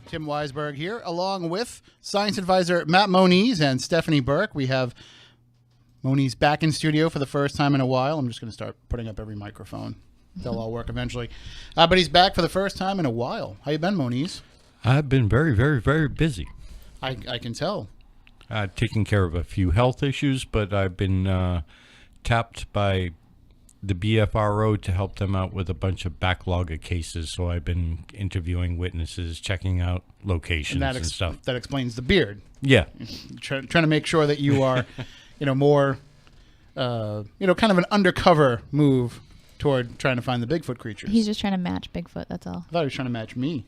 Tim Weisberg here, along with science advisor Matt Moniz and Stephanie Burke. We have Moniz back in studio for the first time in a while. I'm just going to start putting up every microphone. They'll all work eventually. But he's back for the first time in a while. How you been, Moniz? I've been very, very, very busy. I can tell. Taking care of a few health issues, but I've been tapped by the BFRO to help them out with a bunch of backlog of cases. So I've been interviewing witnesses, checking out locations and stuff. That explains the beard. Yeah. Trying to make sure that you are, more, kind of an undercover move toward trying to find the Bigfoot creatures. He's just trying to match Bigfoot, that's all. I thought he was trying to match me.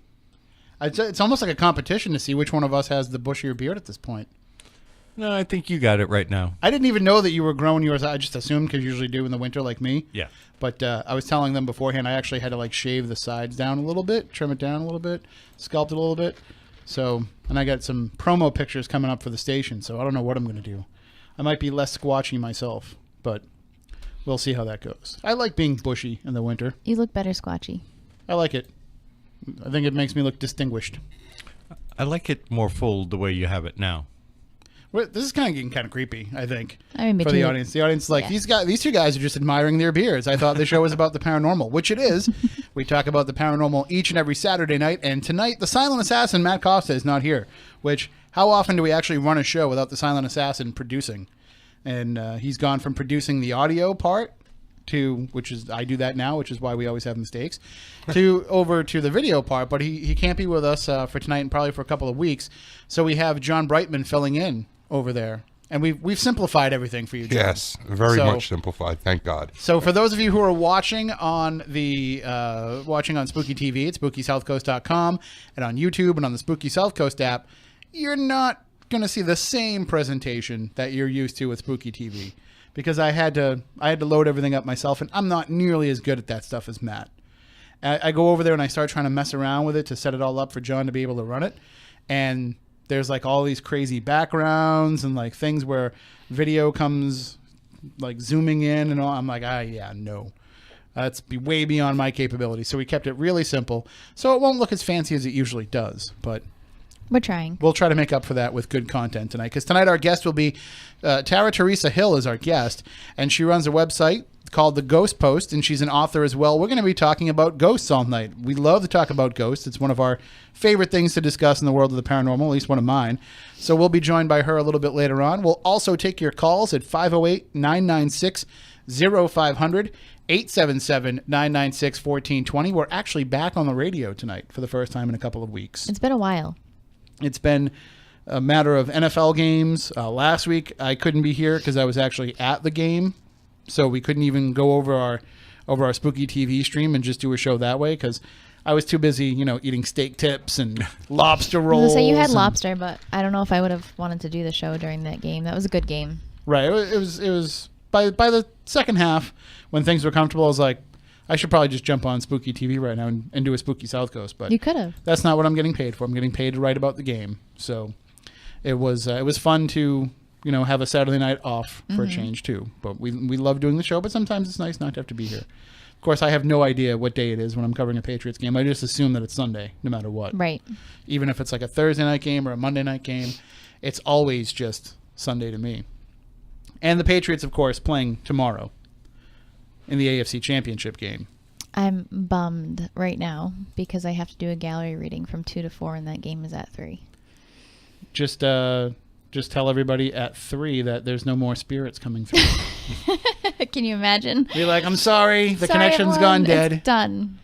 It's almost like a competition to see which one of us has the bushier beard at this point. No, I think you got it right now. I didn't even know that you were growing yours. I just assumed because you usually do in the winter like me. Yeah. But I was telling them beforehand I actually had to shave the sides down a little bit, trim it down a little bit, sculpt it a little bit. So, and I got some promo pictures coming up for the station, so I don't know what I'm going to do. I might be less squatchy myself, but we'll see how that goes. I like being bushy in the winter. You look better squatchy. I like it. I think it makes me look distinguished. I like it more full the way you have it now. This is kind of getting kind of creepy, I think, for the audience. The audience is these two guys are just admiring their beards. I thought the show was about the paranormal, which it is. We talk about the paranormal each and every Saturday night, and tonight the silent assassin, Matt Costa, is not here, which how often do we actually run a show without the silent assassin producing? And he's gone from producing the audio part to, which is, I do that now, which is why we always have mistakes, to over to the video part, but he can't be with us for tonight and probably for a couple of weeks. So we have John Brightman filling in over there, and we've simplified everything for you, John. Yes, very much simplified. Thank God. So for those of you who are watching on the on Spooky TV, it's SpookySouthCoast.com, and on YouTube and on the Spooky South Coast app, you're not going to see the same presentation that you're used to with Spooky TV, because I had to load everything up myself, and I'm not nearly as good at that stuff as Matt. I go over there and I start trying to mess around with it to set it all up for John to be able to run it, and there's all these crazy backgrounds and things where video comes zooming in and all. I'm like, no. That's way beyond my capability. So we kept it really simple. So it won't look as fancy as it usually does, but we're trying. We'll try to make up for that with good content tonight. Because tonight our guest will be Tara Teresa Hill is our guest, and she runs a website called The Ghost Post, and she's an author as well. We're going to be talking about ghosts all night. We love to talk about ghosts. It's one of our favorite things to discuss in the world of the paranormal, at least one of mine. So we'll be joined by her a little bit later on. We'll also take your calls at 508-996-0500, 877-996-1420. We're actually back on the radio tonight for the first time in a couple of weeks. It's been a while. It's been a matter of NFL games. Last week I couldn't be here because I was actually at the game. So we couldn't even go over our Spooky TV stream and just do a show that way because I was too busy, eating steak tips and lobster rolls. So you had lobster, but I don't know if I would have wanted to do the show during that game. That was a good game. Right. It was by the second half when things were comfortable. I was like, I should probably just jump on Spooky TV right now and do a Spooky South Coast. But you could have. That's not what I'm getting paid for. I'm getting paid to write about the game. So it was fun to have a Saturday night off for a change too. But we love doing the show, but sometimes it's nice not to have to be here. Of course, I have no idea what day it is when I'm covering a Patriots game. I just assume that it's Sunday, no matter what. Right. Even if it's a Thursday night game or a Monday night game, it's always just Sunday to me. And the Patriots, of course, playing tomorrow in the AFC Championship game. I'm bummed right now because I have to do a gallery reading from 2 to 4 and that game is at 3. Just tell everybody at 3 that there's no more spirits coming through. Can you imagine? Be like, I'm sorry, the connection's gone dead. It's done.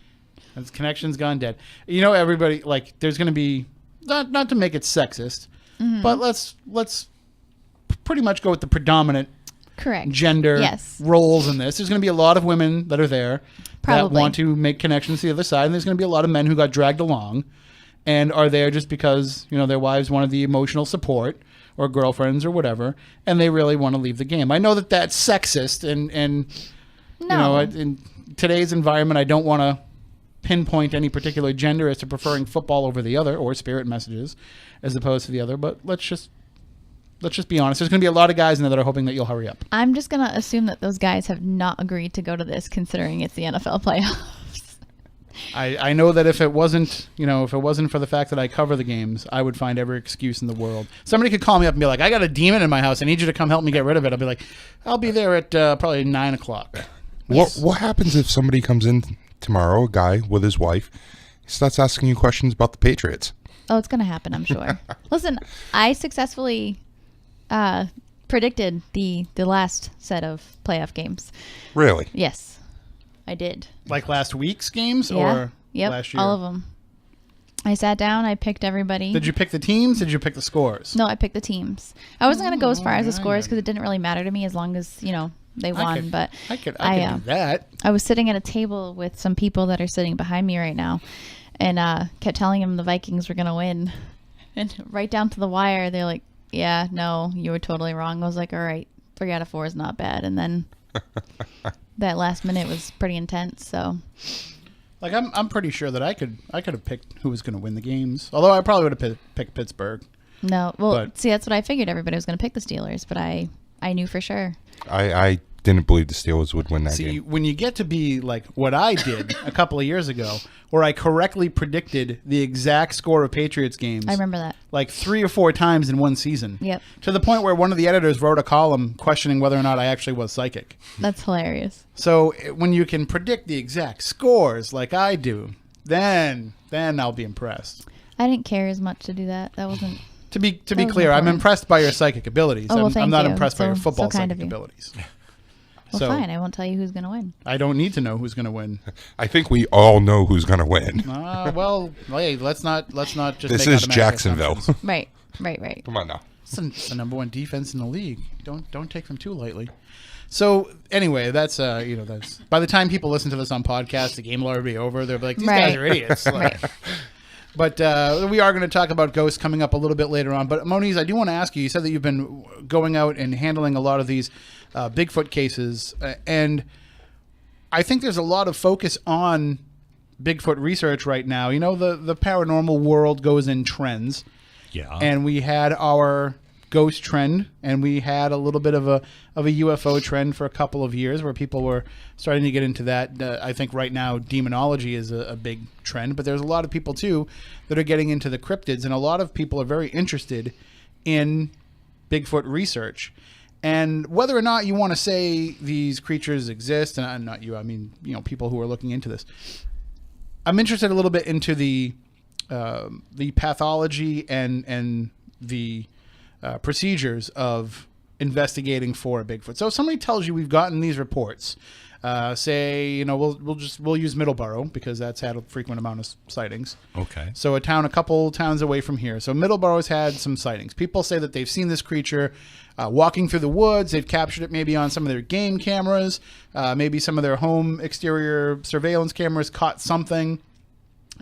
The connection's gone dead. Everybody, there's going to be, not to make it sexist, but let's pretty much go with the predominant correct gender roles in this. There's going to be a lot of women that are there that want to make connections to the other side, and there's going to be a lot of men who got dragged along and are there just because their wives wanted the emotional support or girlfriends or whatever, and they really want to leave the game. I know that that's sexist, and in today's environment, I don't want to pinpoint any particular gender as to preferring football over the other or spirit messages as opposed to the other, but let's just be honest. There's going to be a lot of guys in there that are hoping that you'll hurry up. I'm just going to assume that those guys have not agreed to go to this considering it's the NFL playoffs. I know that if it wasn't, if it wasn't for the fact that I cover the games, I would find every excuse in the world. Somebody could call me up and be like, I got a demon in my house. I need you to come help me get rid of it. I'll be like, I'll be there at probably 9 o'clock. What happens if somebody comes in tomorrow, a guy with his wife, he starts asking you questions about the Patriots? Oh, it's going to happen, I'm sure. Listen, I successfully predicted the last set of playoff games. Really? Yes, I did. Like last week's games Yeah. or last year? All of them. I sat down, I picked everybody. Did you pick the teams? Did you pick the scores? No, I picked the teams. I wasn't going to go as far as the okay. scores because it didn't really matter to me as long as, they won. But I could do that. I was sitting at a table with some people that are sitting behind me right now and kept telling them the Vikings were going to win. And right down to the wire, they're like, yeah, no, you were totally wrong. I was like, all right, 3 out of 4 is not bad. And then that last minute was pretty intense. So, like, I'm pretty sure that I could have picked who was going to win the games. Although I probably would have picked Pittsburgh. no, well, But- see, that's what I figured. Everybody was going to pick the Steelers, but I knew for sure. I didn't believe the Steelers would win that See, game. when you get to be like what I did a couple of years ago, where I correctly predicted the exact score of Patriots games, I remember that. like 3 or 4 times in one season. Yep. To the point where one of the editors wrote a column questioning whether or not I actually was psychic. That's hilarious. So when you can predict the exact scores like I do, then I'll be impressed. I didn't care as much to do that. That wasn't. To be was clear, I'm important. impressed by your psychic abilities. Oh, well, I'm thank not you. impressed by your So football kind of psychic you. abilities. Well, So- fine. I won't tell you who's going to win. I don't need to know who's going to win. I think we all know who's going to win. Well, hey, let's not just. This make is automatic Jacksonville. assumptions. Right. Come on now. It's the number 1 defense in the league. Don't take them too lightly. So anyway, that's that's by the time people listen to this on podcast, the game will already be over. They'll be like, these guys Right. are idiots. Like, Right. But we are going to talk about ghosts coming up a little bit later on. But Moniz, I do want to ask you. You said that you've been going out and handling a lot of these Bigfoot cases, and I think there's a lot of focus on Bigfoot research right now. The paranormal world goes in trends. Yeah. And we had our ghost trend, and we had a little bit of a UFO trend for a couple of years where people were starting to get into that. I think right now demonology is a big trend, but there's a lot of people too that are getting into the cryptids, and a lot of people are very interested in Bigfoot research. And whether or not you want to say these creatures exist, and not you, I mean, people who are looking into this, I'm interested a little bit into the pathology and the procedures of investigating for a Bigfoot. So if somebody tells you we've gotten these reports, say we'll use Middleborough because that's had a frequent amount of sightings. Okay. So a couple towns away from here. So Middleborough's had some sightings. People say that they've seen this creature walking through the woods. They've captured it maybe on some of their game cameras, maybe some of their home exterior surveillance cameras caught something.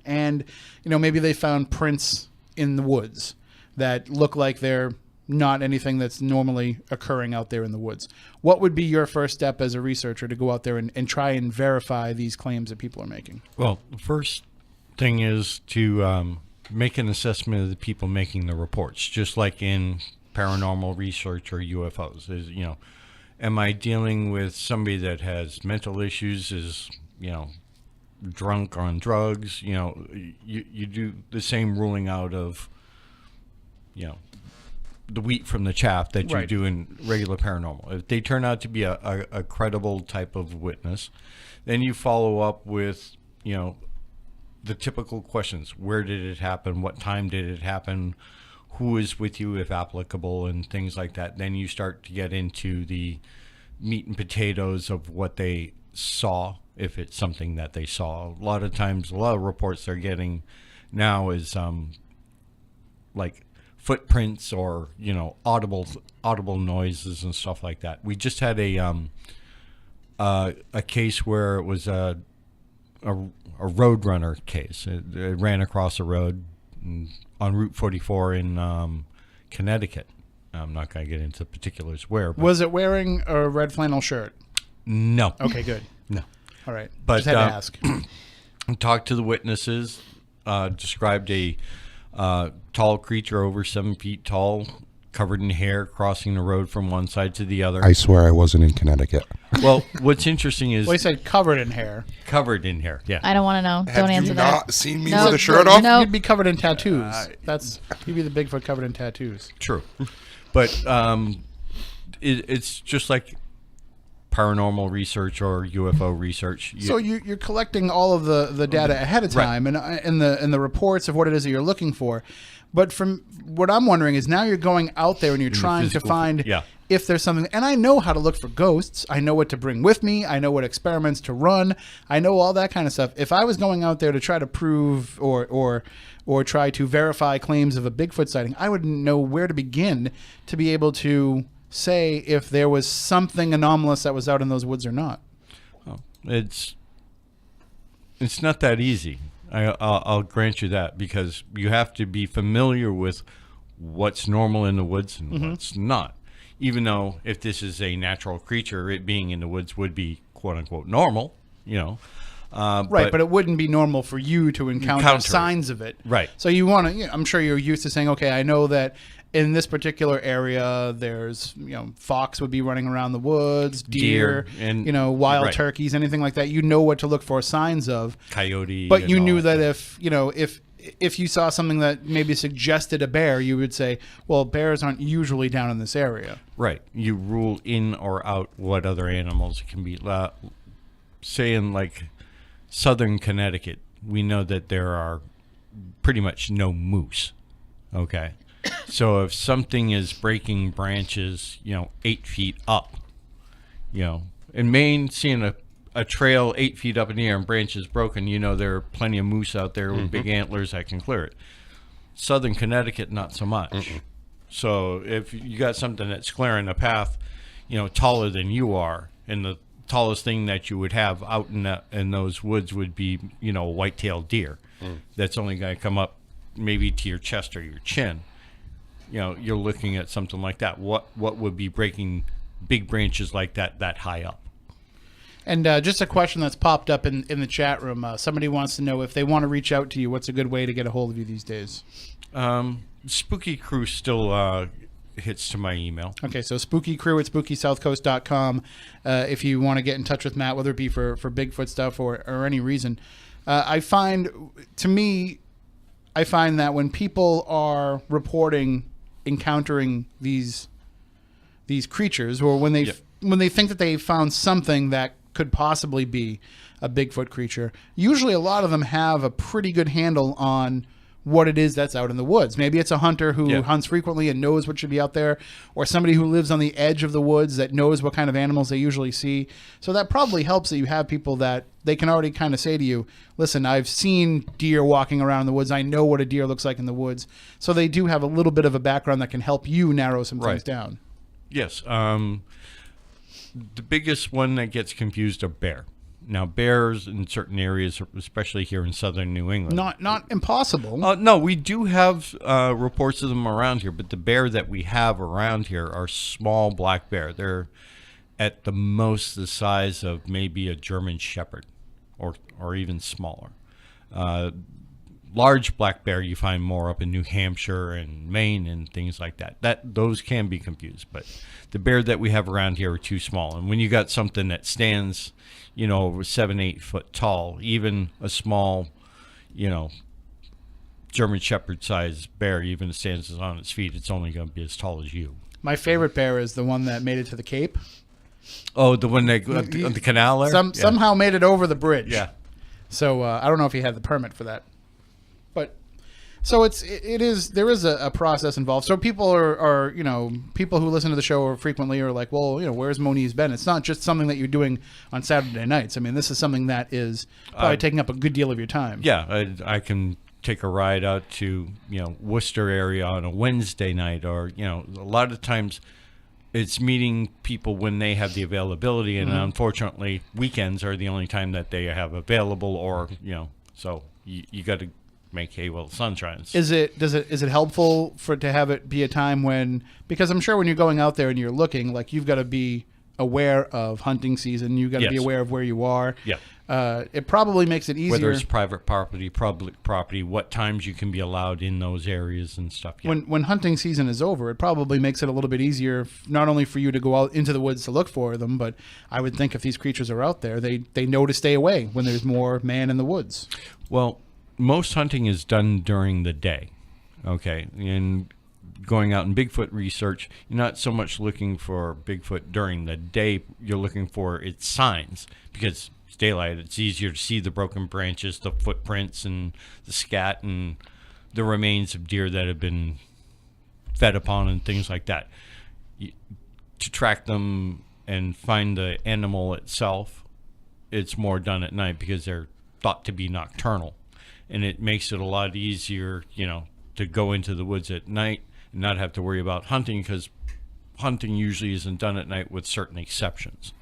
And, maybe they found prints in the woods that look like they're not anything that's normally occurring out there in the woods. What would be your first step as a researcher to go out there and try and verify these claims that people are making? Well, the first thing is to make an assessment of the people making the reports, just like in paranormal research or UFOs. Am I dealing with somebody that has mental issues, is, drunk on drugs? You do the same ruling out of, the wheat from the chaff that you Right. do in regular paranormal. If they turn out to be a credible type of witness, then you follow up with, the typical questions. Where did it happen? What time did it happen? Who is with you, if applicable, and things like that. Then you start to get into the meat and potatoes of what they saw, if it's something that they saw. A lot of times, a lot of reports they're getting now is like footprints or audible noises and stuff like that. We just had a case where it was a road runner case. It ran across a road on Route 44 in Connecticut. I'm not going to get into particulars where. But Was it wearing a red flannel shirt? no. Okay, good. No. All right. But, Just had to ask. Talked to the witnesses, described a tall creature over 7 feet tall, covered in hair, crossing the road from one side to the other. I swear I wasn't in Connecticut. Well, what's interesting is Well, he said covered in hair. covered in hair. Yeah. I don't want to know. Have Don't answer you that. not seen me No. with a shirt off? No. You'd be covered in tattoos. You'd be the Bigfoot covered in tattoos. True. But it's just like paranormal research or UFO research. So you're collecting all of the data ahead of time and the reports of what it is that you're looking for. But from what I'm wondering is now you're going out there and you're trying to find if there's something. And I know how to look for ghosts. I know what to bring with me. I know what experiments to run. I know all that kind of stuff. If I was going out there to try to prove or try to verify claims of a Bigfoot sighting, I wouldn't know where to begin to be able to say if there was something anomalous that was out in those woods or not. Oh, it's not that easy. I'll grant you that, because you have to be familiar with what's normal in the woods and what's not. Even though if this is a natural creature, it being in the woods would be quote unquote normal, you know. Right, but it wouldn't be normal for you to encounter signs of it. Right. So you want to, I'm sure you're used to saying, okay, I know that in this particular area, there's, fox would be running around the woods, deer, and wild turkeys, anything like that. You know what to look for signs of. Coyote. But you knew that if you saw something that maybe suggested a bear, you would say, well, bears aren't usually down in this area. Right. You rule in or out what other animals it can be. Say in like southern Connecticut, we know that there are pretty much no moose. Okay. So if something is breaking branches, 8 feet up, in Maine, seeing a trail 8 feet up in the air and branches broken, there are plenty of moose out there with big antlers that can clear it. Southern Connecticut, not so much. So if you got something that's clearing a path, taller than you are, and the tallest thing that you would have out in those woods would be, a white-tailed deer. That's only going to come up maybe to your chest or your chin. You're looking at something like that. What would be breaking big branches like that high up? And just a question that's popped up in the chat room. Somebody wants to know if they want to reach out to you, what's a good way to get a hold of you these days? Spookycrew still hits to my email. Okay, so Spookycrew at SpookySouthCoast.com. If you want to get in touch with Matt, whether it be for Bigfoot stuff or any reason. I find that when people are reporting encountering these creatures, or when they think that they found something that could possibly be a Bigfoot creature, usually a lot of them have a pretty good handle on what it is that's out in the woods. Maybe it's a hunter who hunts frequently and knows what should be out there, or somebody who lives on the edge of the woods that knows what kind of animals they usually see. So that probably helps that you have people that they can already kind of say to you, listen, I've seen deer walking around in the woods. I know what a deer looks like in the woods. So they do have a little bit of a background that can help you narrow some things down. Yes. The biggest one that gets confused are bear. Now, bears in certain areas, especially here in southern New England. Not impossible. No, we do have reports of them around here, but the bear that we have around here are small black bear. They're at the most the size of maybe a German Shepherd or even smaller. Large black bear you find more up in New Hampshire and Maine and things like that. Those can be confused, but the bear that we have around here are too small. And when you got something that stands, over 7-8 foot tall, even a small, German Shepherd sized bear, even if it stands on its feet, it's only going to be as tall as you. My favorite bear is the one that made it to the Cape. Oh, the one that on the canal there? Somehow made it over the bridge. Yeah. So I don't know if he had the permit for that. But so there is a process involved. So people are people who listen to the show frequently are like, well, where's Moniz been? It's not just something that you're doing on Saturday nights. I mean, this is something that is probably taking up a good deal of your time. Yeah, I can take a ride out to Worcester area on a Wednesday night, or a lot of times it's meeting people when they have the availability, and unfortunately weekends are the only time that they have available, or so you got to make hay while the sun shines. Is it helpful to have it be a time when, because I'm sure when you're going out there and you're looking, like, you've got to be aware of hunting season. You got to be Yes. aware of where you are. Yeah. It probably makes it easier. Whether it's private property, public property, what times you can be allowed in those areas and stuff. Yeah. When hunting season is over, it probably makes it a little bit easier, not only for you to go out into the woods to look for them, but I would think if these creatures are out there, they know to stay away when there's more man in the woods. Well, most hunting is done during the day. Okay. And going out in Bigfoot research, you're not so much looking for Bigfoot during the day. You're looking for its signs because it's daylight. It's easier to see the broken branches, the footprints, and the scat, and the remains of deer that have been fed upon and things like that. To track them and find the animal itself, it's more done at night because they're thought to be nocturnal. And it makes it a lot easier, to go into the woods at night and not have to worry about hunting, because hunting usually isn't done at night with certain exceptions.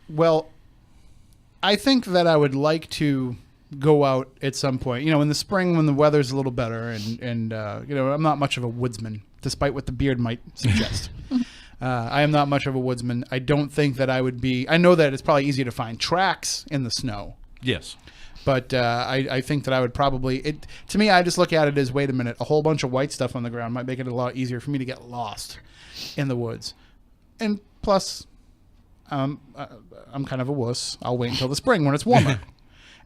Well, I think that I would like to go out at some point, in the spring when the weather's a little better, and I'm not much of a woodsman, despite what the beard might suggest. I am not much of a woodsman. I don't think that I would be. I know that it's probably easier to find tracks in the snow. Yes. But I think that I would probably, to me, I just look at it as, wait a minute, a whole bunch of white stuff on the ground might make it a lot easier for me to get lost in the woods. And plus, I'm kind of a wuss. I'll wait until the spring when it's warmer.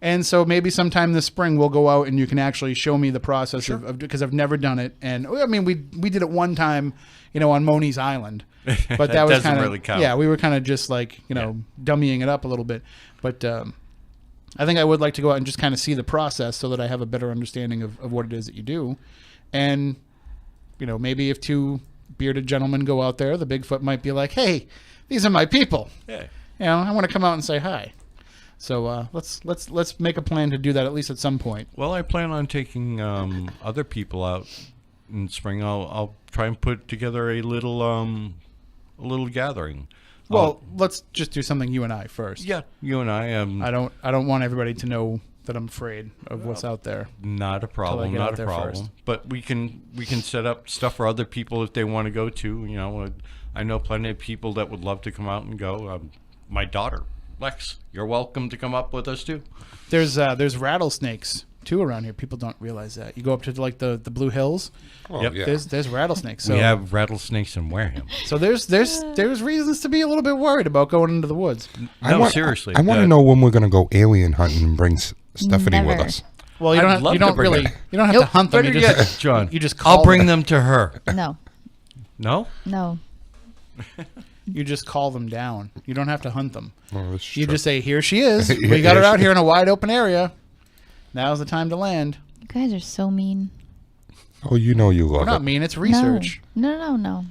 And so maybe sometime this spring we'll go out and you can actually show me the process of because I've never done it. And I mean, we did it one time, on Moni's Island. But that was doesn't kind of, really count. Yeah, we were kind of just like, dummying it up a little bit. But I think I would like to go out and just kind of see the process so that I have a better understanding of what it is that you do. And, maybe if two bearded gentlemen go out there, the Bigfoot might be like, hey, these are my people. Yeah. I want to come out and say hi. So let's make a plan to do that at least at some point. Well, I plan on taking other people out in spring. I'll try and put together a little gathering. Well, let's just do something you and I first. Yeah, you and I. I don't want everybody to know that I'm afraid of what's out there. Not a problem. Not a problem. First. But we can set up stuff for other people if they want to go too. I know plenty of people that would love to come out and go. My daughter, Lex, you're welcome to come up with us too. There's rattlesnakes too around here. People don't realize that. You go up to like the Blue Hills. Oh, Yep. yeah. There's rattlesnakes. So, We have rattlesnakes in Wareham. So there's reasons to be a little bit worried about going into the woods. Seriously. I want to know when we're going to go alien hunting and bring Stephanie with Never. us. Well, you I'd don't love you to don't bring really her. you don't have Nope. to hunt them. Better You just, yet, John. you just call I'll bring them. them to her. No, No? no. You just call them down. You don't have to hunt them. Oh, that's You true. just say, "Here she is. We got her out here in a wide open area. Now's the time to land." You guys are so mean. Oh, you know you We're love not it. mean. It's research. No.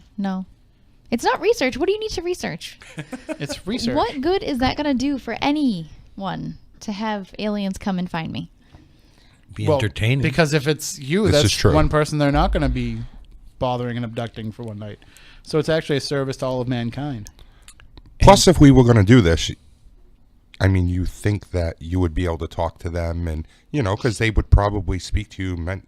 It's not research. What do you need to research? It's research. What good is that going to do for anyone to have aliens come and find me? Be Well, entertaining. Because if it's you, This is that's true. one person they're not going to be bothering and abducting for one night. So it's actually a service to all of mankind. Plus, if we were going to do this, I mean, you think that you would be able to talk to them and, because they would probably speak to you,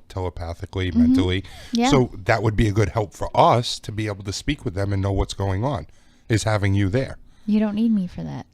telepathically, mentally. Yeah. So that would be a good help for us to be able to speak with them and know what's going on, is having you there. You don't need me for that.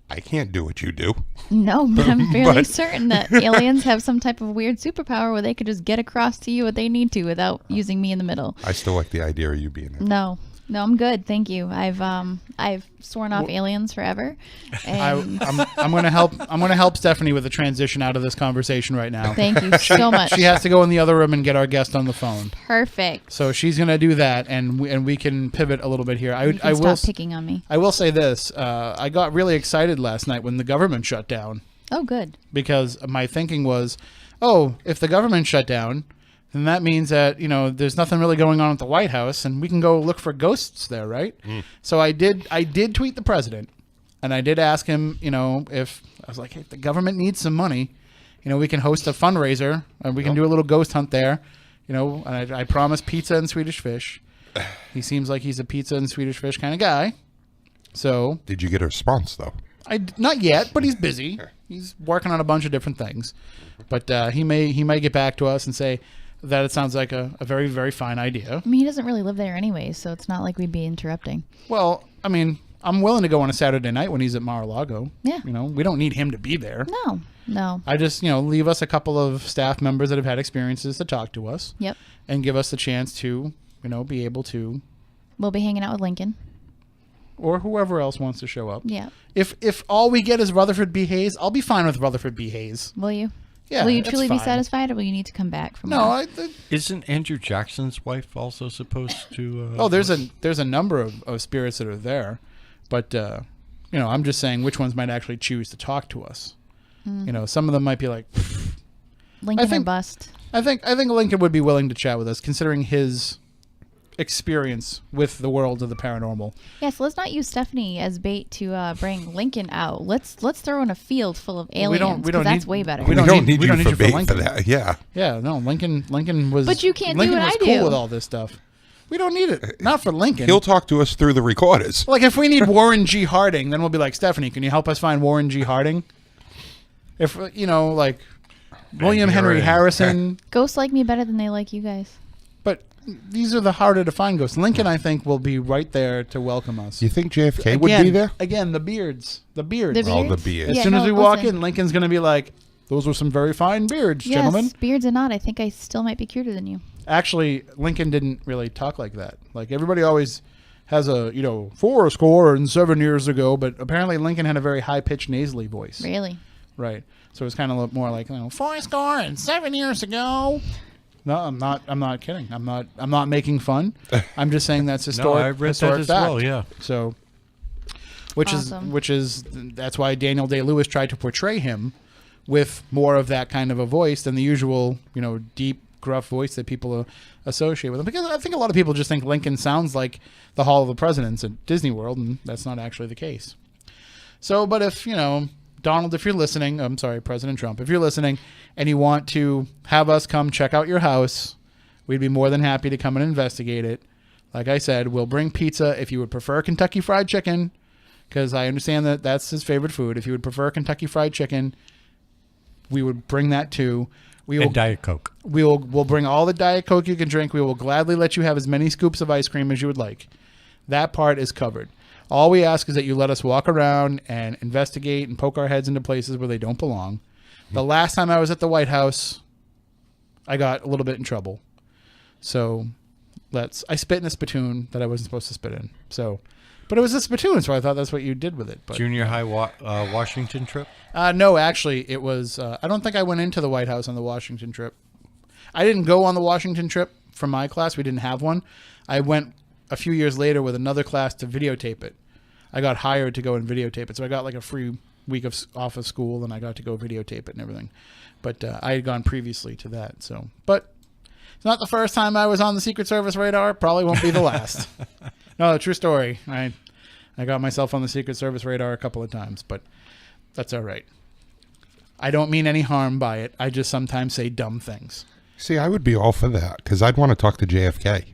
I can't do what you do. No, but I'm fairly But- certain that aliens have some type of weird superpower where they could just get across to you what they need to without using me in the middle. I still like the idea of you being there. No, I'm good. Thank you. I've sworn off aliens forever. And I'm going to help. I'm going to help Stephanie with the transition out of this conversation right now. thank you so much. She has to go in the other room and get our guest on the phone. Perfect. So she's going to do that, and we can pivot a little bit here. You can stop picking on me. I will say this: I got really excited last night when the government shut down, Oh, good. because my thinking was, if the government shut down, then that means that there's nothing really going on at the White House, and we can go look for ghosts there, right? So I did tweet the president, and I did ask him, if I was like, hey, if the government needs some money, we can host a fundraiser and we can do a little ghost hunt there, and I promised pizza and Swedish fish. He seems like he's a pizza and Swedish fish kind of guy. So Did you get a response, though? not yet, but he's busy. He's working on a bunch of different things, but he may get back to us and say, that it sounds like a very, very fine idea. I mean, he doesn't really live there anyway, so it's not like we'd be interrupting. Well, I mean, I'm willing to go on a Saturday night when he's at Mar-a-Lago. Yeah. You know, we don't need him to be there. No. I just, leave us a couple of staff members that have had experiences to talk to us. Yep. And give us the chance to, be able to. We'll be hanging out with Lincoln. Or whoever else wants to show up. Yeah. If all we get is Rutherford B. Hayes, I'll be fine with Rutherford B. Hayes. Will you? Yeah. Will you that's truly be fine. satisfied, or will you need to come back from No, Isn't Andrew Jackson's wife also supposed to? there's a number of spirits that are there, but I'm just saying which ones might actually choose to talk to us. Some of them might be like, Lincoln or bust. I think Lincoln would be willing to chat with us, considering his experience with the world of the paranormal. Yeah, so let's not use Stephanie as bait to bring Lincoln out. Let's throw in a field full of aliens. We don't that's need- way better. we don't need you you for for bait for Lincoln. that. Yeah. Yeah, no, Lincoln was. But you can't do Lincoln what was I cool do. with all this stuff. We don't need it. Not for Lincoln. He'll talk to us through the recorders. Like if we need Warren G. Harding, then we'll be like, Stephanie, can you help us find Warren G. Harding? If like William Henry Harrison. Ghosts like me better than they like you guys. But these are the harder to find ghosts. Lincoln, I think, will be right there to welcome us. You think JFK would be there? Again, the beards. The Oh, the beards? beards. As Yeah, soon as no, we walk listen. in, Lincoln's going to be like, those were some very fine beards, Yes, gentlemen. beards or not, I think I still might be cuter than you. Actually, Lincoln didn't really talk like that. Like everybody always has a, 4 years ago, but apparently Lincoln had a very high-pitched nasally voice. Really? Right. So it's kind of more like, 7 years ago. No, I'm not kidding. I'm not making fun. I'm just saying that's historic. No, I read that historic as fact. well. Yeah. So, Awesome. that's why Daniel Day-Lewis tried to portray him with more of that kind of a voice than the usual, deep, gruff voice that people associate with him. Because I think a lot of people just think Lincoln sounds like the Hall of the Presidents at Disney World, and that's not actually the case. So, but if, Donald, if you're listening, I'm sorry, President Trump, if you're listening and you want to have us come check out your house, we'd be more than happy to come and investigate it. Like I said, we'll bring pizza if you would prefer Kentucky Fried Chicken, because I understand that that's his favorite food. If you would prefer Kentucky Fried Chicken, we would bring that too. And Diet Coke. We'll bring all the Diet Coke you can drink. We will gladly let you have as many scoops of ice cream as you would like. That part is covered. All we ask is that you let us walk around and investigate and poke our heads into places where they don't belong. The last time I was at the White House, I got a little bit in trouble. So I spit in a spittoon that I wasn't supposed to spit in. But it was a spittoon, so I thought that's what you did with it. But Junior high Washington trip? no, actually, it was. I don't think I went into the White House on the Washington trip. I didn't go on the Washington trip for my class. We didn't have one. I went a few years later with another class to videotape it. I got hired to go and videotape it, so I got like a free week off of school, and I got to go videotape it and everything. But I had gone previously to that. So, but it's not the first time I was on the Secret Service radar. Probably won't be the last. No, true story. I got myself on the Secret Service radar a couple of times, but that's all right. I don't mean any harm by it. I just sometimes say dumb things. See, I would be all for that because I'd want to talk to JFK.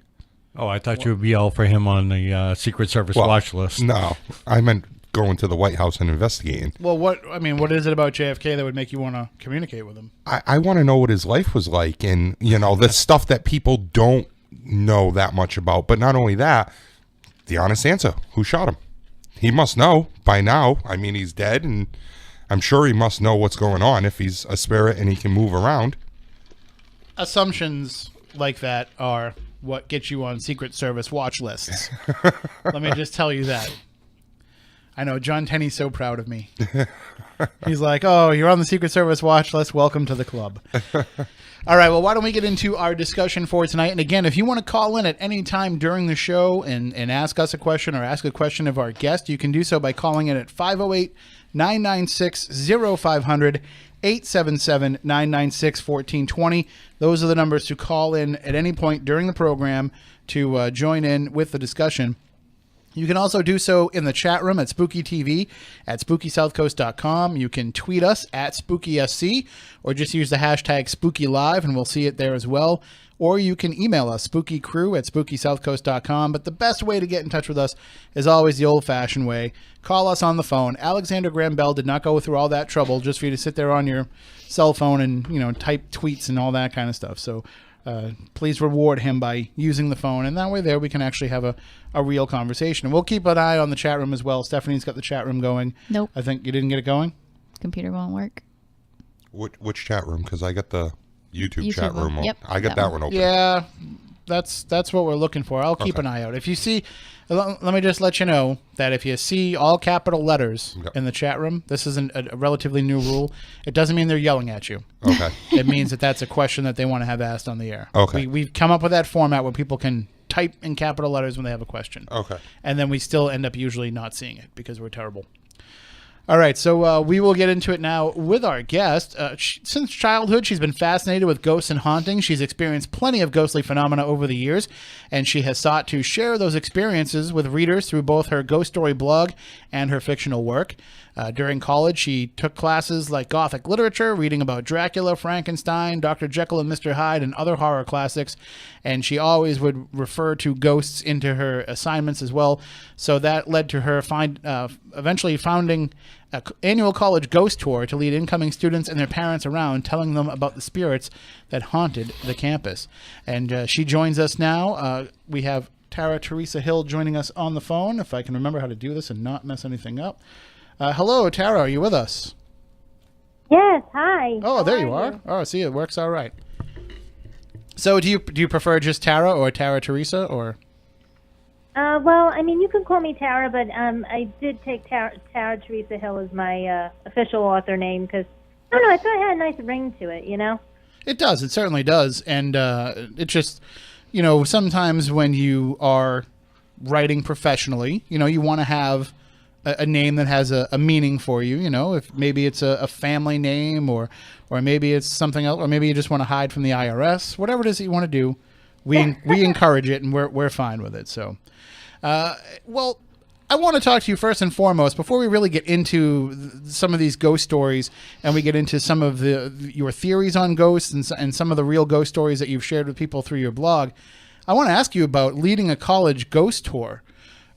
Oh, I thought you would be all for him on the Secret Service watch list. No, I meant going to the White House and investigating. Well, what is it about JFK that would make you want to communicate with him? I want to know what his life was like and, the stuff that people don't know that much about. But not only that, the honest answer, who shot him? He must know by now. I mean, he's dead, and I'm sure he must know what's going on if he's a spirit and he can move around. Assumptions like that are what gets you on Secret Service watch lists. Let me just tell you that. I know John Tenney's so proud of me. He's like, oh, you're on the Secret Service watch list. Welcome to the club. All right, well, why don't we get into our discussion for tonight? And again, if you want to call in at any time during the show and ask us a question or ask a question of our guest, you can do so by calling in at 508-996-0500, 877-996-1420. Those are the numbers to call in at any point during the program to join in with the discussion. You can also do so in the chat room at Spooky TV at SpookySouthCoast.com. You can tweet us at SpookySC or just use the hashtag SpookyLive and we'll see it there as well. Or you can email us, Spookycrew at SpookySouthCoast.com. But the best way to get in touch with us is always the old-fashioned way. Call us on the phone. Alexander Graham Bell did not go through all that trouble just for you to sit there on your cell phone and, type tweets and all that kind of stuff. So please reward him by using the phone, and that way there we can actually have a real conversation. And we'll keep an eye on the chat room as well. Stephanie's got the chat room going. Nope. I think you didn't get it going? Computer won't work. Which chat room? Because I got the YouTube chat one. room. Yep, I got that one open. Yeah, that's what we're looking for. I'll keep an eye out. If you see, let me just let you know that if you see all capital letters in the chat room, this is a relatively new rule. It doesn't mean they're yelling at you. Okay. It means that that's a question that they want to have asked on the air. Okay. We've come up with that format where people can type in capital letters when they have a question. Okay. And then we still end up usually not seeing it because we're terrible. All right, so we will get into it now with our guest. Since childhood, she's been fascinated with ghosts and hauntings. She's experienced plenty of ghostly phenomena over the years, and she has sought to share those experiences with readers through both her ghost story blog and her fictional work. During college, she took classes like Gothic literature, reading about Dracula, Frankenstein, Dr. Jekyll and Mr. Hyde, and other horror classics, and she always would refer to ghosts into her assignments as well. So that led to her eventually founding an annual college ghost tour to lead incoming students and their parents around, telling them about the spirits that haunted the campus. And she joins us now. We have Tara Teresa Hill joining us on the phone, if I can remember how to do this and not mess anything up. Hello, Tara. Are you with us? Yes. Hi. Oh, there you are. Oh, see, it works all right. So, do you prefer just Tara or Tara Teresa or? Well, I mean, you can call me Tara, but I did take Tara Teresa Hill as my official author name because I don't know. I thought it had a nice ring to it. You know. It does. It certainly does, and it just, sometimes when you are writing professionally, you want to have a name that has a meaning for you, if maybe it's a family name or maybe it's something else, or maybe you just want to hide from the IRS, whatever it is that you want to do, we encourage it and we're fine with it. So, well, I want to talk to you first and foremost, before we really get into some of these ghost stories and we get into some of your theories on ghosts and some of the real ghost stories that you've shared with people through your blog. I want to ask you about leading a college ghost tour.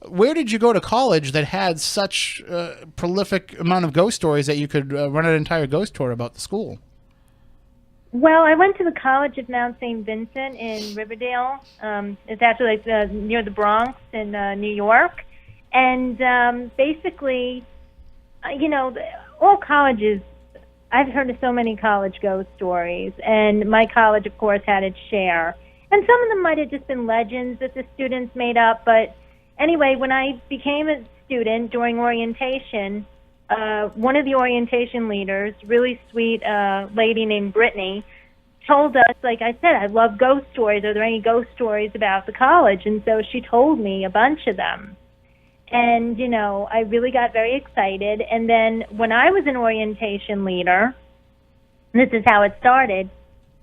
Where did you go to college that had such a prolific amount of ghost stories that you could run an entire ghost tour about the school? Well, I went to the College of Mount St. Vincent in Riverdale. It's actually near the Bronx in New York. And basically, all colleges, I've heard of so many college ghost stories. And my college, of course, had its share. And some of them might have just been legends that the students made up, but anyway, when I became a student during orientation, one of the orientation leaders, really sweet lady named Brittany, told us, like I said, I love ghost stories. Are there any ghost stories about the college? And so she told me a bunch of them. And, I really got very excited. And then when I was an orientation leader, this is how it started,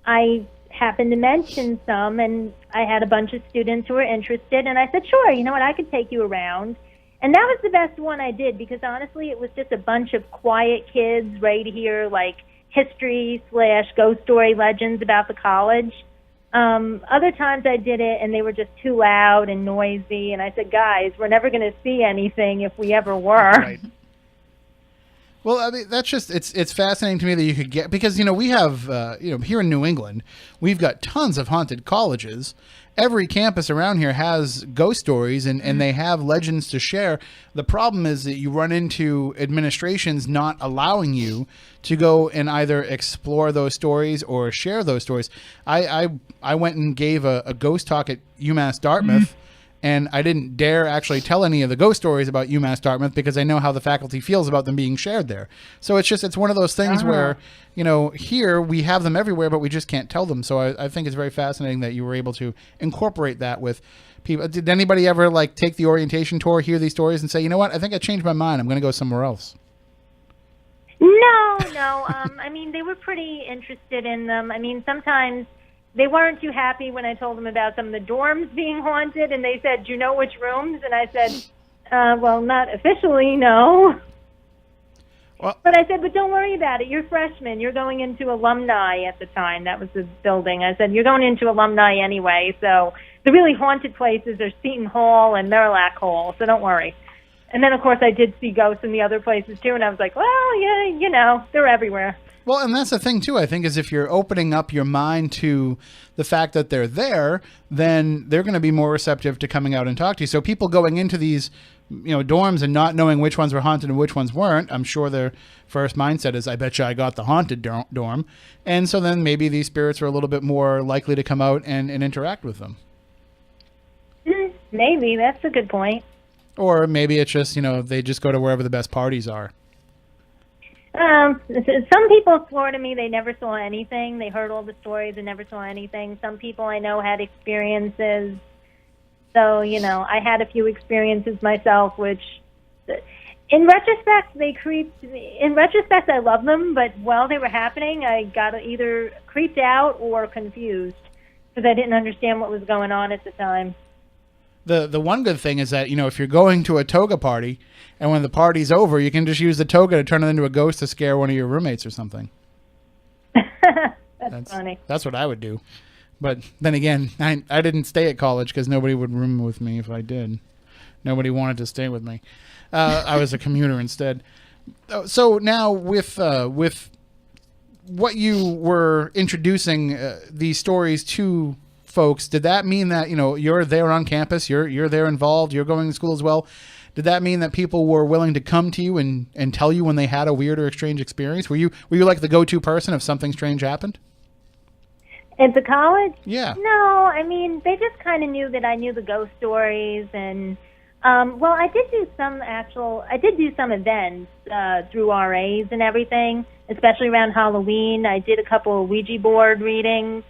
I happened to mention some, and I had a bunch of students who were interested, and I said, sure, you know what, I could take you around. And that was the best one I did, because honestly, it was just a bunch of quiet kids ready to hear, like, history/ghost story legends about the college. Other times I did it, and they were just too loud and noisy, and I said, guys, we're never going to see anything if we ever were. Right. Well, I mean, that's just, it's fascinating to me that you could get, because, we have, here in New England, we've got tons of haunted colleges. Every campus around here has ghost stories and they have legends to share. The problem is that you run into administrations not allowing you to go and either explore those stories or share those stories. I went and gave a ghost talk at UMass Dartmouth. And I didn't dare actually tell any of the ghost stories about UMass Dartmouth because I know how the faculty feels about them being shared there. So it's one of those things where, here we have them everywhere, but we just can't tell them. So I think it's very fascinating that you were able to incorporate that with people. Did anybody ever take the orientation tour, hear these stories and say, you know what, I think I changed my mind. I'm going to go somewhere else? No. I mean, they were pretty interested in them. I mean, sometimes they weren't too happy when I told them about some of the dorms being haunted, and they said, do you know which rooms? And I said, well, not officially, no. Well, but I said, but don't worry about it. You're freshmen. You're going into alumni at the time. That was the building. I said, you're going into alumni anyway, so the really haunted places are Seton Hall and Merrillack Hall, so don't worry. And then, of course, I did see ghosts in the other places, too, and I was like, well, yeah, they're everywhere. Well, and that's the thing too, I think, is if you're opening up your mind to the fact that they're there, then they're going to be more receptive to coming out and talk to you. So people going into these, dorms and not knowing which ones were haunted and which ones weren't, I'm sure their first mindset is, I bet you I got the haunted dorm. And so then maybe these spirits are a little bit more likely to come out and interact with them. Maybe. That's a good point. Or maybe it's just, they just go to wherever the best parties are. Some people swore to me they never saw anything. They heard all the stories and never saw anything. Some people I know had experiences. So, I had a few experiences myself, which, in retrospect, they creeped me. In retrospect, I love them, but while they were happening, I got either creeped out or confused because I didn't understand what was going on at the time. The one good thing is that, if you're going to a toga party and when the party's over, you can just use the toga to turn it into a ghost to scare one of your roommates or something. That's funny. That's what I would do. But then again, I didn't stay at college because nobody would room with me if I did. Nobody wanted to stay with me. I was a commuter instead. So now with what you were introducing these stories to folks, did that mean that you're there on campus, you're there involved, you're going to school as well? Did that mean that people were willing to come to you and tell you when they had a weird or strange experience? Were you like the go-to person if something strange happened? At the college? Yeah. No, they just kind of knew that I knew the ghost stories, and I did do some events through RAs and everything, especially around Halloween. I did a couple of Ouija board readings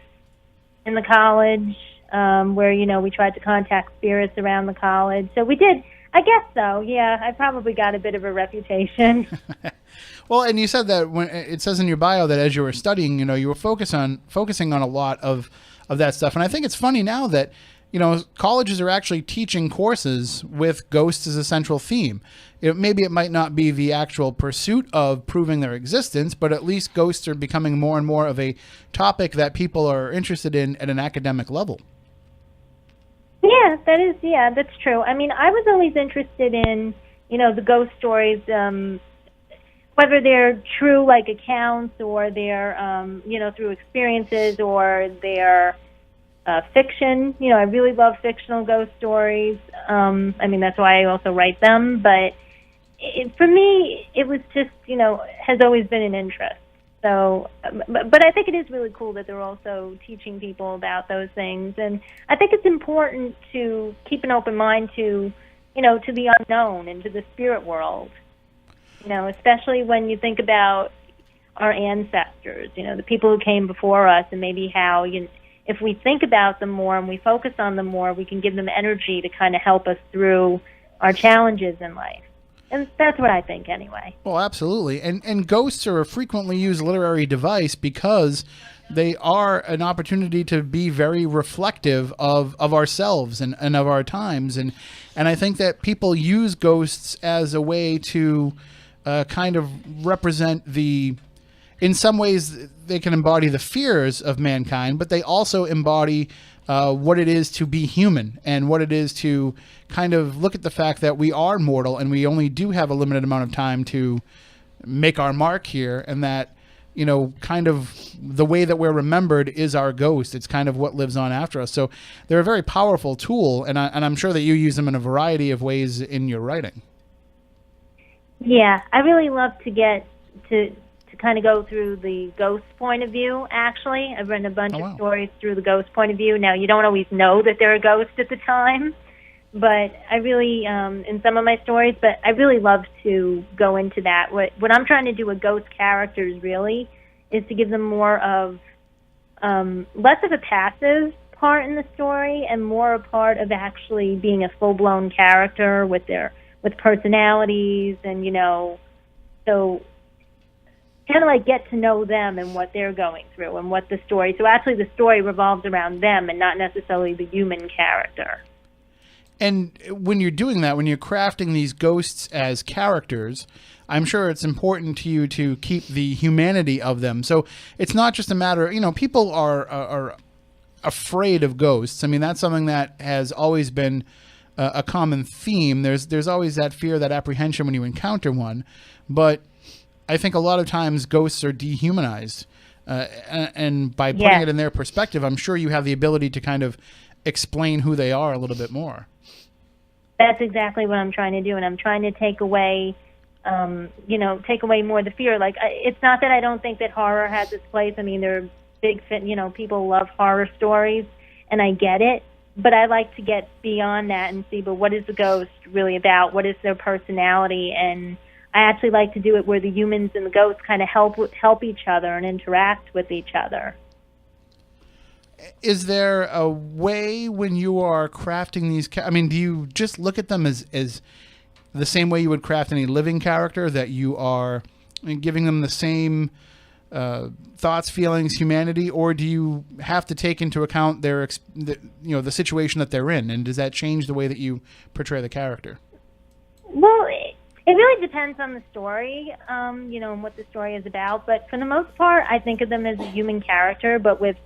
in the college, where, we tried to contact spirits around the college. So we did, I guess so, yeah. I probably got a bit of a reputation. Well, and you said that when it says in your bio that as you were studying, you were focusing on a lot of that stuff. And I think it's funny now that, colleges are actually teaching courses with ghosts as a central theme. Maybe it might not be the actual pursuit of proving their existence, but at least ghosts are becoming more and more of a topic that people are interested in at an academic level. Yeah, that's true. I was always interested in, the ghost stories, whether they're true, like accounts, or they're, through experiences, or they're fiction. I really love fictional ghost stories. That's why I also write them. But for me, it was just, has always been an interest. So, but I think it is really cool that they're also teaching people about those things. And I think it's important to keep an open mind to, to the unknown and to the spirit world. Especially when you think about our ancestors, the people who came before us, and maybe how, if we think about them more and we focus on them more, we can give them energy to kind of help us through our challenges in life. And that's what I think anyway. Well, absolutely. And ghosts are a frequently used literary device because they are an opportunity to be very reflective of ourselves and of our times. And I think that people use ghosts as a way to kind of represent in some ways they can embody the fears of mankind, but they also embody what it is to be human and what it is to kind of look at the fact that we are mortal and we only do have a limited amount of time to make our mark here, and that, kind of the way that we're remembered is our ghost. It's kind of what lives on after us. So they're a very powerful tool, and I'm sure that you use them in a variety of ways in your writing. Yeah, I really love to get to kind of go through the ghost point of view, actually. I've written a bunch of stories through the ghost point of view. Now, you don't always know that they're a ghost at the time, but I really, in some of my stories, but I really love to go into that. What I'm trying to do with ghost characters, really, is to give them more of, less of a passive part in the story and more a part of actually being a full-blown character with personalities and, so kind of like get to know them and what they're going through and what the story. So actually the story revolves around them and not necessarily the human character. And when you're doing that, when you're crafting these ghosts as characters, I'm sure it's important to you to keep the humanity of them. So it's not just a matter of, people are afraid of ghosts. That's something that has always been a common theme. There's always that fear, that apprehension when you encounter one. But I think a lot of times ghosts are dehumanized. And by putting it in their perspective, I'm sure you have the ability to kind of explain who they are a little bit more. That's exactly what I'm trying to do, and I'm trying to take away, take away more the fear. Like, it's not that I don't think that horror has its place. I mean, there are people love horror stories, and I get it. But I like to get beyond that and see, but what is the ghost really about? What is their personality? And I actually like to do it where the humans and the ghosts kind of help each other and interact with each other. Is there a way when you are crafting these? Do you just look at them as the same way you would craft any living character, that you are giving them the same thoughts, feelings, humanity, or do you have to take into account the situation that they're in, and does that change the way that you portray the character? Well, it really depends on the story, and what the story is about. But for the most part, I think of them as a human character, but with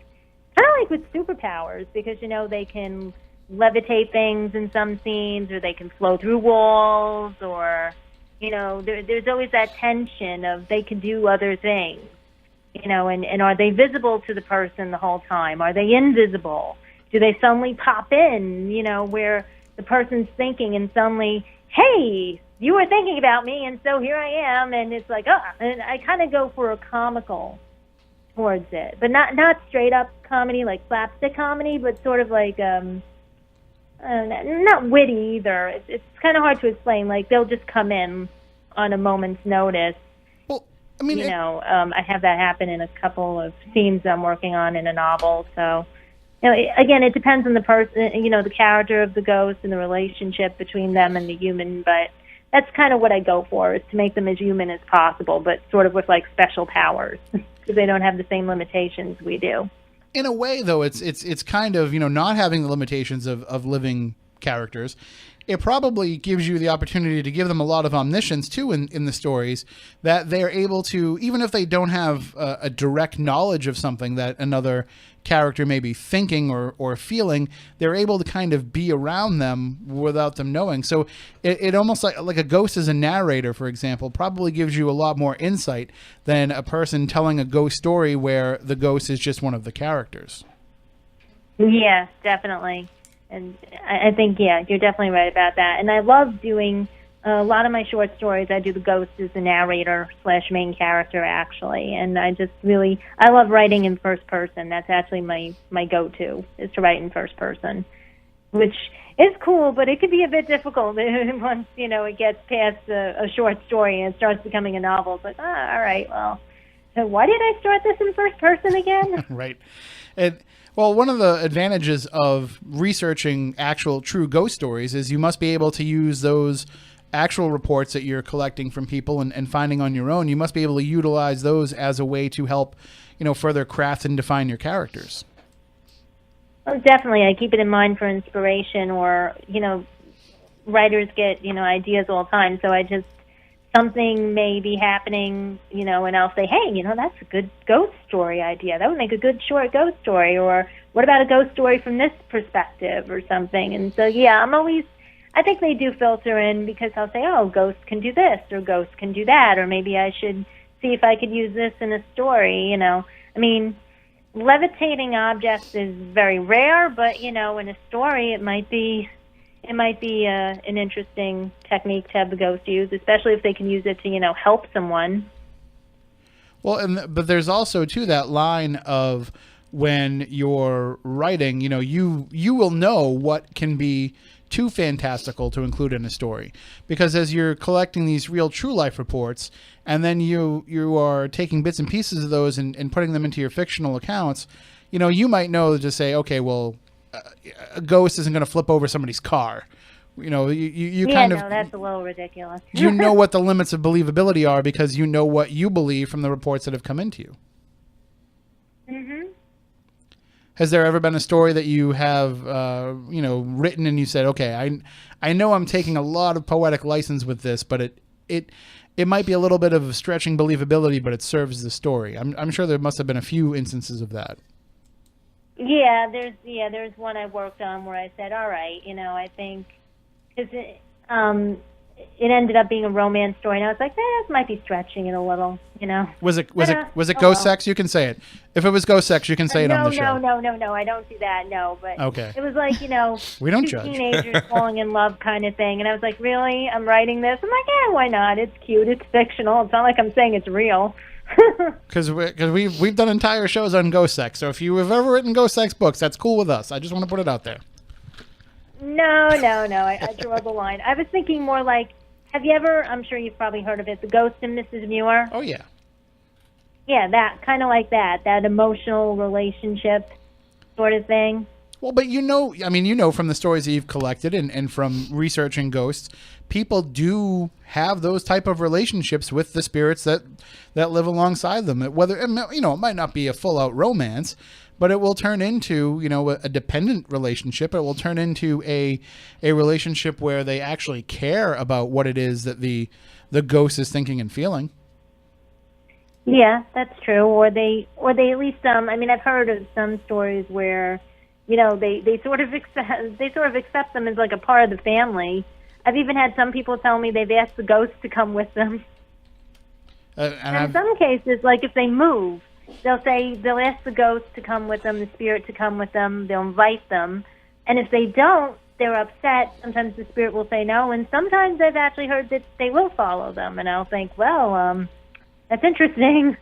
kind of like with superpowers, because they can levitate things in some scenes, or they can flow through walls, or there's always that tension of they can do other things. And are they visible to the person the whole time? Are they invisible? Do they suddenly pop in, where the person's thinking and suddenly, hey, you were thinking about me, and so here I am, and it's like, and I kind of go for a comical towards it, but not straight up comedy, like slapstick comedy, but sort of like, not witty either. It's kind of hard to explain. Like, they'll just come in on a moment's notice. I have that happen in a couple of scenes I'm working on in a novel. So, again, it depends on the person, the character of the ghost and the relationship between them and the human. But that's kind of what I go for, is to make them as human as possible, but sort of with like special powers, because they don't have the same limitations we do. In a way, though, it's kind of, not having the limitations of living characters. It probably gives you the opportunity to give them a lot of omniscience, too, in the stories, that they're able to, even if they don't have a direct knowledge of something that another character may be thinking or feeling, they're able to kind of be around them without them knowing. So it almost like a ghost as a narrator, for example, probably gives you a lot more insight than a person telling a ghost story where the ghost is just one of the characters. Yeah, definitely. And I think, you're definitely right about that. And I love doing a lot of my short stories. I do the ghost as the narrator / main character, actually. And I love writing in first person. That's actually my go-to, is to write in first person, which is cool, but it can be a bit difficult once, it gets past a short story and it starts becoming a novel. It's like, all right, well, so why did I start this in first person again? Right. Well, one of the advantages of researching actual true ghost stories is you must be able to use those actual reports that you're collecting from people and finding on your own. You must be able to utilize those as a way to help, further craft and define your characters. Oh, definitely. I keep it in mind for inspiration, or, writers get, ideas all the time. So something may be happening, and I'll say, hey, that's a good ghost story idea. That would make a good short ghost story. Or what about a ghost story from this perspective or something? And so, I think they do filter in, because I'll say, oh, ghosts can do this, or ghosts can do that, or maybe I should see if I could use this in a story, levitating objects is very rare, but, in a story it might be an interesting technique to have the ghost use, especially if they can use it to, help someone. Well, but there's also, too, that line of when you're writing, you will know what can be too fantastical to include in a story. Because as you're collecting these real true life reports, and then you are taking bits and pieces of those and putting them into your fictional accounts, you might know to say, okay, well, a ghost isn't going to flip over somebody's car. You kind of... that's a little ridiculous. You know what the limits of believability are, because you know what you believe from the reports that have come into you. Mm-hmm. Has there ever been a story that you have, written and you said, okay, I know I'm taking a lot of poetic license with this, but it might be a little bit of stretching believability, but it serves the story. I'm sure there must have been a few instances of that. Yeah, there's one I worked on where I said, all right, I think, because it ended up being a romance story, and I was like, this might be stretching it a little, you know. Was it Oh, ghost sex? You can say it. If it was ghost sex, you can say it on the show. No, I don't do that, no. But Okay. it was like, you know, We don't two judge. teenagers falling in love kind of thing, and I was like, really? I'm writing this? I'm like, yeah, why not? It's cute, it's fictional. It's not like I'm saying it's real. Because we've done entire shows on ghost sex. So if you have ever written ghost sex books, that's cool with us. I just want to put it out there. No. I draw the line. I was thinking more like, have you ever, I'm sure you've probably heard of it, The Ghost and Mrs. Muir? Oh yeah. Yeah, that, kind of like that emotional relationship sort of thing. Well, but you know from the stories that you've collected and from researching ghosts, people do have those type of relationships with the spirits that live alongside them. Whether, you know, it might not be a full out romance, but it will turn into, you know, a dependent relationship. It will turn into a relationship where they actually care about what it is that the ghost is thinking and feeling. Yeah, that's true. Or they at least I mean, I've heard of some stories where, you know, they sort of accept them as like a part of the family. I've even had some people tell me they've asked the ghost to come with them. And in some cases, like if they move, they'll ask the ghost to come with them, the spirit to come with them. They'll invite them, and if they don't, they're upset. Sometimes the spirit will say no, and sometimes I've actually heard that they will follow them. And I'll think, well, that's interesting.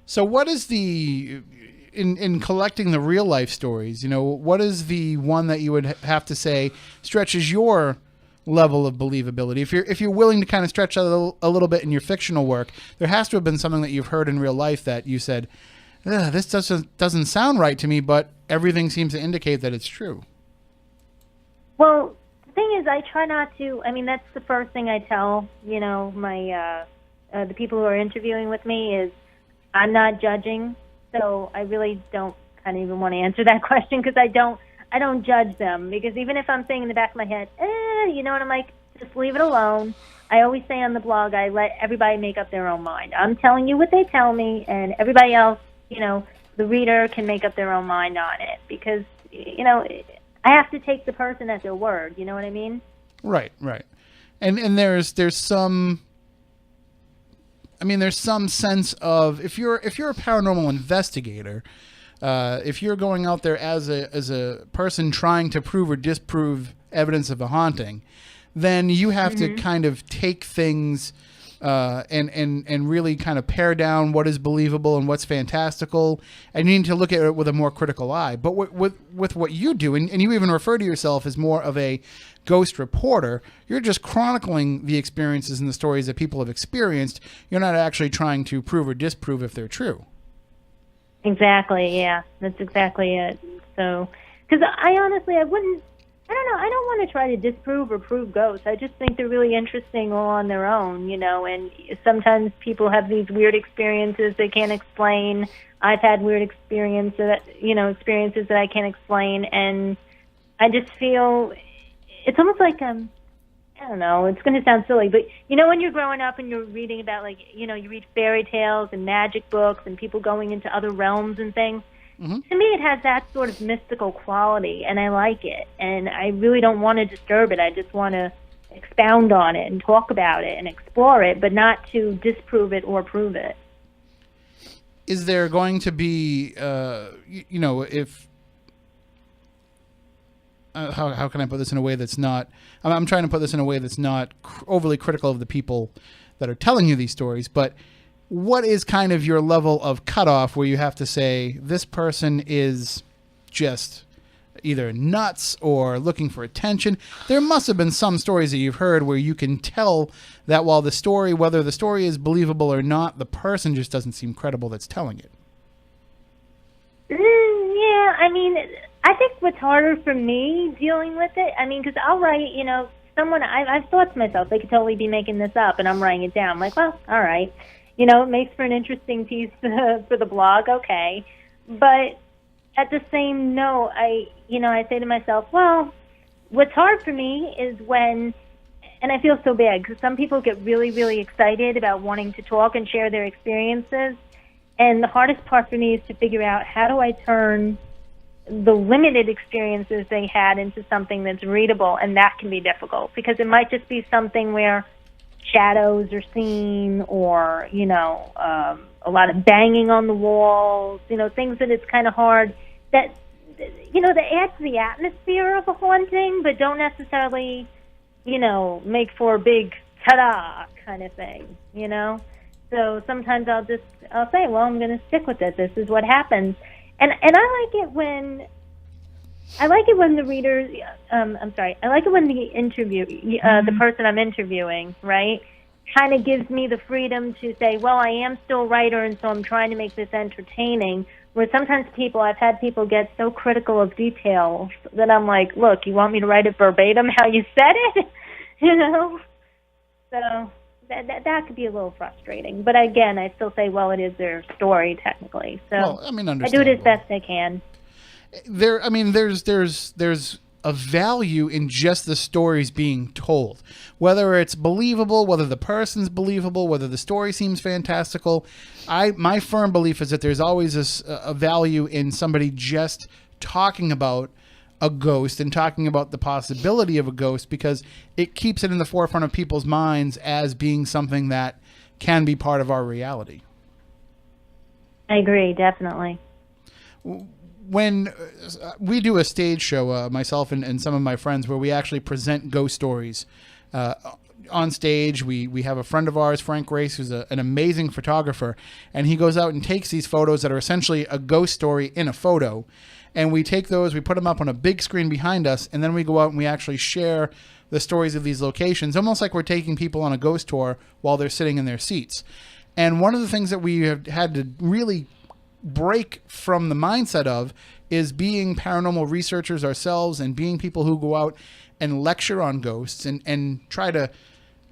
So what is in collecting the real life stories, you know, what is the one that you would have to say stretches your level of believability? If you're willing to kind of stretch a little bit in your fictional work, there has to have been something that you've heard in real life that you said, this doesn't sound right to me, but everything seems to indicate that it's true. Well, the thing is, I try not to. I mean, that's the first thing I tell, you know, my the people who are interviewing with me is I'm not judging. So I really don't kind of even want to answer that question because I don't judge them, because even if I'm saying in the back of my head, you know what, I'm like, just leave it alone. I always say on the blog, I let everybody make up their own mind. I'm telling you what they tell me, and everybody else, you know, the reader can make up their own mind on it, because, you know, I have to take the person at their word. You know what I mean? Right. And there's some. I mean, there's some sense of if you're a paranormal investigator, if you're going out there as a person trying to prove or disprove evidence of a haunting, then you have to kind of take things and really kind of pare down what is believable and what's fantastical, and you need to look at it with a more critical eye. But with what you do, and you even refer to yourself as more of a ghost reporter, you're just chronicling the experiences and the stories that people have experienced. You're not actually trying to prove or disprove if they're true. Exactly, yeah. That's exactly it. So, because I honestly, I don't want to try to disprove or prove ghosts. I just think they're really interesting all on their own, you know, and sometimes people have these weird experiences they can't explain. I've had weird experiences that I can't explain, and I just feel it's almost like I don't know, it's going to sound silly, but you know when you're growing up and you're reading about, like, you know, you read fairy tales and magic books and people going into other realms and things? Mm-hmm. To me, it has that sort of mystical quality, and I like it. And I really don't want to disturb it. I just want to expound on it and talk about it and explore it, but not to disprove it or prove it. Is there going to be, you know, if... how can I put this in a way that's not... I'm trying to put this in a way that's not overly critical of the people that are telling you these stories, but what is kind of your level of cutoff where you have to say this person is just either nuts or looking for attention? There must have been some stories that you've heard where you can tell that while whether the story is believable or not, the person just doesn't seem credible that's telling it. Yeah, I mean, I think what's harder for me dealing with it, I mean, because I'll write, you know, I've thought to myself, they could totally be making this up, and I'm writing it down. I'm like, well, all right. You know, it makes for an interesting piece for the blog, okay. But at the same note, I say to myself, well, what's hard for me is when, and I feel so bad, because some people get really, really excited about wanting to talk and share their experiences. And the hardest part for me is to figure out, how do I turn the limited experiences they had into something that's readable, and that can be difficult because it might just be something where shadows are seen, or a lot of banging on the walls, things that it's kind of hard that that add to the atmosphere of a haunting, but don't necessarily make for a big ta-da kind of thing, So sometimes I'll say, well, I'm going to stick with it. This is what happens. And I like it when the readers, I like it when the the person I'm interviewing, right, kind of gives me the freedom to say, well, I am still a writer, and so I'm trying to make this entertaining. Where sometimes I've had people get so critical of details that I'm like, look, you want me to write it verbatim how you said it? So that could be a little frustrating. But again, I still say, well, it is their story technically. So I do it as best I can. There's a value in just the stories being told, whether it's believable, whether the person's believable, whether the story seems fantastical. My firm belief is that there's always a value in somebody just talking about a ghost and talking about the possibility of a ghost, because it keeps it in the forefront of people's minds as being something that can be part of our reality. I agree, definitely. When we do a stage show, myself and some of my friends, where we actually present ghost stories on stage, we have a friend of ours, Frank Grace, who's an amazing photographer, and he goes out and takes these photos that are essentially a ghost story in a photo. And we take those, we put them up on a big screen behind us, and then we go out and we actually share the stories of these locations, almost like we're taking people on a ghost tour while they're sitting in their seats. And one of the things that we have had to really break from the mindset of is being paranormal researchers ourselves and being people who go out and lecture on ghosts and try to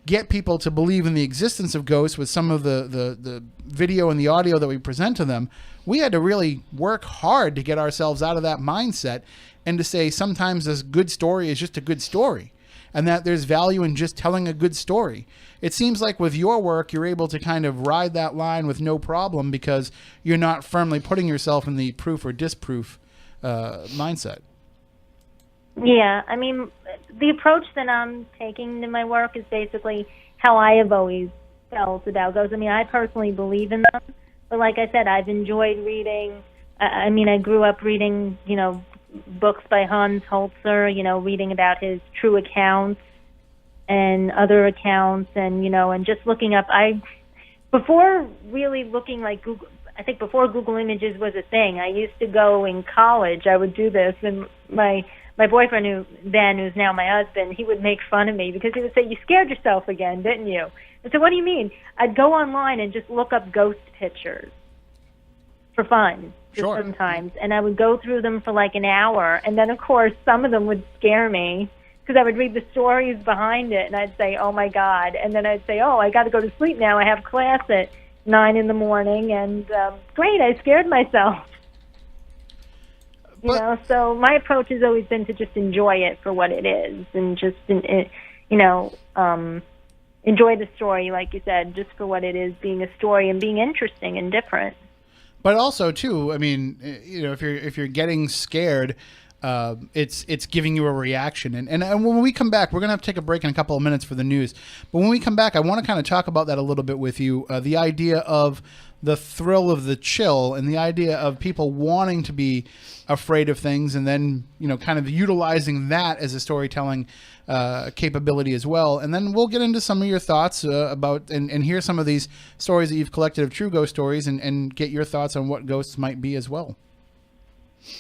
get people to believe in the existence of ghosts with some of the video and the audio that we present to them. We had to really work hard to get ourselves out of that mindset and to say sometimes this good story is just a good story, and that there's value in just telling a good story. It seems like with your work, you're able to kind of ride that line with no problem because you're not firmly putting yourself in the proof or disproof mindset. Yeah, I mean, the approach that I'm taking to my work is basically how I have always felt about ghosts. I mean, I personally believe in them, but like I said, I've enjoyed reading. I grew up reading, books by Hans Holzer, reading about his true accounts and other accounts, and, and just looking up. Before really looking like Google, I think before Google Images was a thing, I used to go in college, I would do this, and my boyfriend, who's now my husband, he would make fun of me because he would say, "You scared yourself again, didn't you?" And so, what do you mean? I'd go online and just look up ghost pictures for fun, Sure. Sometimes, and I would go through them for like an hour, and then of course some of them would scare me because I would read the stories behind it, and I'd say, "Oh my God!" And then I'd say, "Oh, I got to go to sleep now. I have class at 9 a.m, and great, I scared myself." So my approach has always been to just enjoy it for what it is, and just, enjoy the story, like you said, just for what it is, being a story and being interesting and different. But also, too, I mean, if you're getting scared, it's giving you a reaction. And when we come back, we're going to have to take a break in a couple of minutes for the news. But when we come back, I want to kind of talk about that a little bit with you, the idea of the thrill of the chill and the idea of people wanting to be afraid of things, and then, kind of utilizing that as a storytelling capability as well. And then we'll get into some of your thoughts about and hear some of these stories that you've collected of true ghost stories, and get your thoughts on what ghosts might be as well.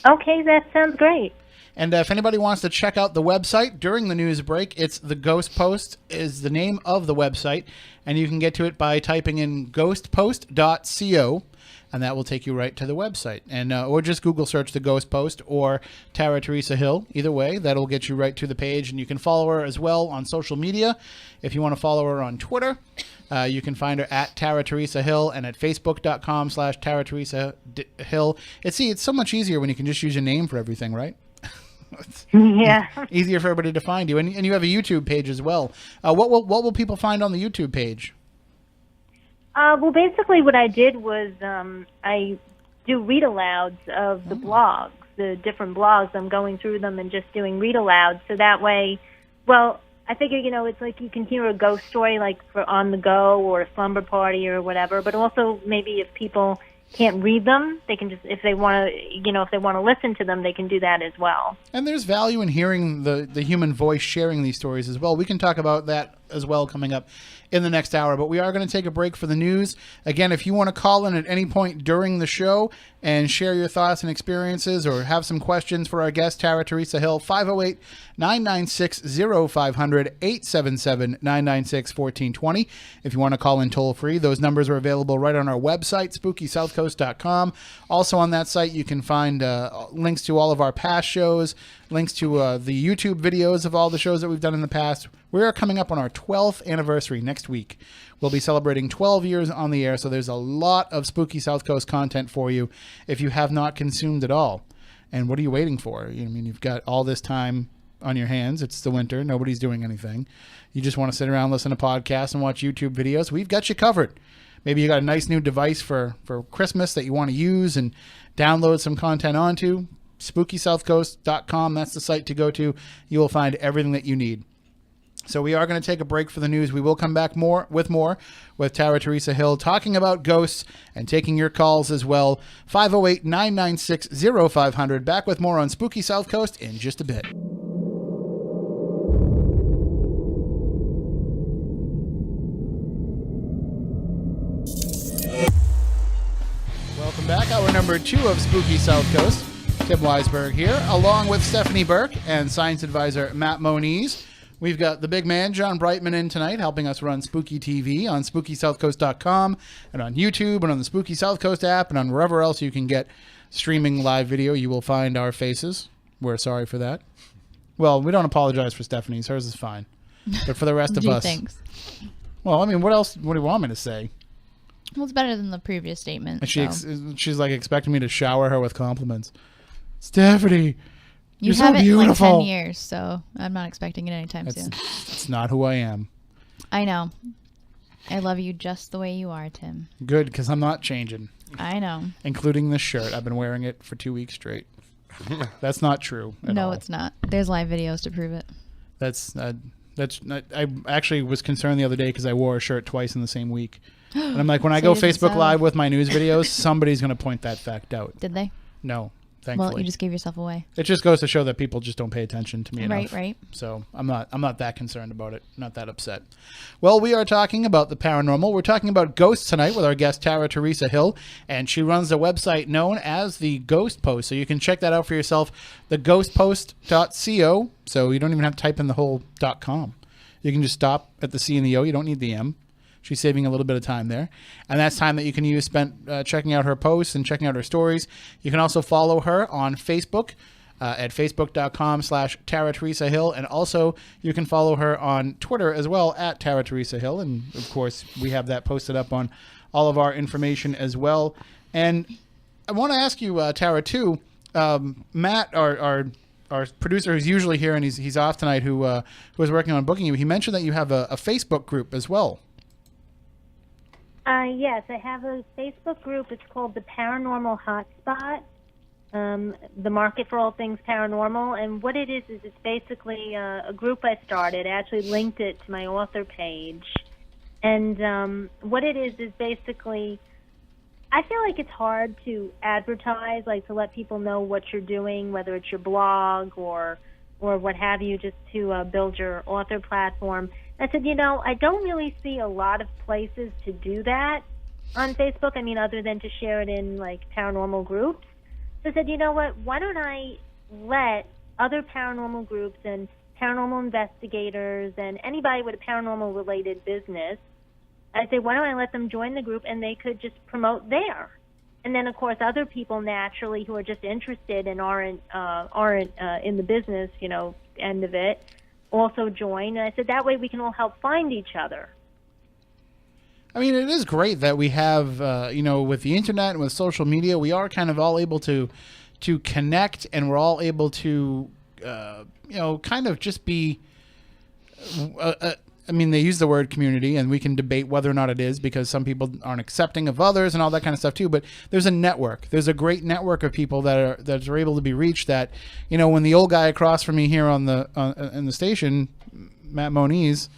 Okay, that sounds great. And if anybody wants to check out the website during the news break, it's The Ghost Post is the name of the website, and you can get to it by typing in ghostpost.co, and that will take you right to the website. And or just Google search The Ghost Post or Tara Teresa Hill. Either way, that'll get you right to the page, and you can follow her as well on social media. If you want to follow her on Twitter, you can find her at Tara Teresa Hill, and at facebook.com/Tara Teresa Hill. It's so much easier when you can just use your name for everything, right? Yeah. Easier for everybody to find you. And you have a YouTube page as well. What will people find on the YouTube page? Well, basically what I did was I do read-alouds of the blogs the different blogs, I'm going through them and just doing read aloud. So that way, well, I figure, it's like you can hear a ghost story like for on the go or a slumber party or whatever, but also maybe if people can't read them, they can just, if they want to listen to them, they can do that as well. And there's value in hearing the human voice sharing these stories as well. We can talk about that as well coming up in the next hour, but we are going to take a break for the news. Again, if you want to call in at any point during the show and share your thoughts and experiences or have some questions for our guest, Tara Teresa Hill, 508-996-0500, 877-996-1420. If you want to call in toll free, those numbers are available right on our website, SpookySouthCoast.com. Also on that site, you can find links to all of our past shows, links to the YouTube videos of all the shows that we've done in the past. We are coming up on our 12th anniversary next week. We'll be celebrating 12 years on the air, so there's a lot of Spooky South Coast content for you if you have not consumed it all. And what are you waiting for? You've got all this time on your hands. It's the winter. Nobody's doing anything. You just want to sit around, listen to podcasts, and watch YouTube videos. We've got you covered. Maybe you got a nice new device for Christmas that you want to use and download some content onto. SpookySouthCoast.com. That's the site to go to. You will find everything that you need. So we are going to take a break for the news. We will come back with Tara Teresa Hill talking about ghosts and taking your calls as well. 508-996-0500. Back with more on Spooky South Coast in just a bit. Welcome back. Hour number 2 of Spooky South Coast. Tim Weisberg here, along with Stephanie Burke and science advisor Matt Moniz. We've got the big man, John Brightman, in tonight, helping us run Spooky TV on SpookySouthCoast.com and on YouTube and on the Spooky South Coast app and on wherever else you can get streaming live video. You will find our faces. We're sorry for that. Well, we don't apologize for Stephanie's. Hers is fine. But for the rest of us... Thanks. Well, what else? What do you want me to say? Well, it's better than the previous statement. And she's like expecting me to shower her with compliments. Stephanie... You You're haven't so in like beautiful. 10 years, so I'm not expecting it anytime soon. It's not who I am. I know. I love you just the way you are, Tim. Good, because I'm not changing. I know. Including this shirt. I've been wearing it for 2 weeks straight. That's not true at No, all. it's not. There's live videos to prove it. That's not, I actually was concerned the other day because I wore a shirt twice in the same week. And I'm like, when I go Facebook Live with my news videos, somebody's going to point that fact out. Did they? No. Thankfully. Well, you just gave yourself away. It just goes to show that people just don't pay attention to me enough. Right. So I'm not that concerned about it. Not that upset. Well, we are talking about the paranormal. We're talking about ghosts tonight with our guest Tara Teresa Hill, and she runs a website known as the Ghost Post. So you can check that out for yourself, theghostpost.co. So you don't even have to type in the whole .com. You can just stop at the C and the O. You don't need the M. She's saving a little bit of time there. And that's time that you can use spent checking out her posts and checking out her stories. You can also follow her on Facebook at facebook.com/Tara Teresa Hill. And also you can follow her on Twitter as well at Tara Teresa Hill. And of course, we have that posted up on all of our information as well. And I want to ask you, Tara, too, Matt, our producer who's usually here and he's off tonight, who was working on booking you, he mentioned that you have a Facebook group as well. Yes, I have a Facebook group. It's called the Paranormal Hotspot, the market for all things paranormal. And what it is it's basically a group I started. I actually linked it to my author page. And what it is basically, I feel like it's hard to advertise, like to let people know what you're doing, whether it's your blog or what have you, just to build your author platform. I said, I don't really see a lot of places to do that on Facebook. I mean, other than to share it in, like, paranormal groups. So I said, you know what, why don't I let other paranormal groups and paranormal investigators and anybody with a paranormal-related business, I said, why don't I let them join the group and they could just promote there? And then, of course, other people naturally who are just interested and aren't in the business, end of it, also join. And I said, that way we can all help find each other. I mean, it is great that we have, with the internet and with social media, we are kind of all able to connect, and we're all able to, kind of just be I mean, they use the word community, and we can debate whether or not it is, because some people aren't accepting of others and all that kind of stuff too. But there's a network. There's a great network of people that are able to be reached. That, you know, when the old guy across from me here in the station, Matt Moniz,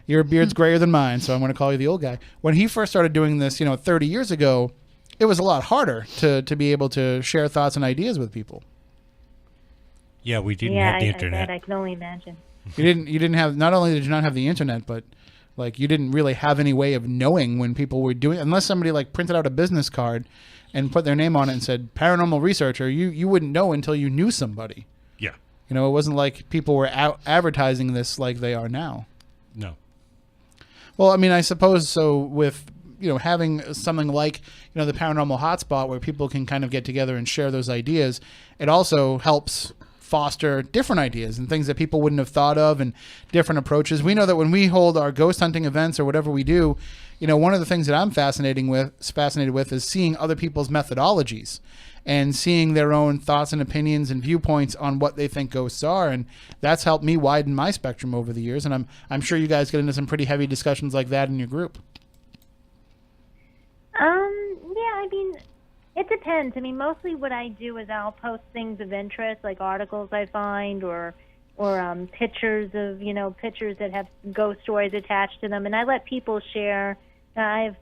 your beard's grayer than mine, so I'm going to call you the old guy. When he first started doing this, 30 years ago, it was a lot harder to be able to share thoughts and ideas with people. Yeah, we didn't have the internet. I can only imagine. You didn't have, not only did you not have the internet, but like you didn't really have any way of knowing when people were doing, unless somebody like printed out a business card and put their name on it and said paranormal researcher, you wouldn't know until you knew somebody. Yeah. It wasn't like people were out advertising this like they are now. No. Well, I mean, I suppose so with, having something like, the paranormal hotspot where people can kind of get together and share those ideas, it also helps foster different ideas and things that people wouldn't have thought of and different approaches. We know that when we hold our ghost hunting events or whatever we do, one of the things that I'm fascinated with is seeing other people's methodologies and seeing their own thoughts and opinions and viewpoints on what they think ghosts are. And that's helped me widen my spectrum over the years. And I'm sure you guys get into some pretty heavy discussions like that in your group. Yeah, I mean, it depends. I mean, mostly what I do is I'll post things of interest, like articles I find or pictures of, pictures that have ghost stories attached to them. And I let people share. I have,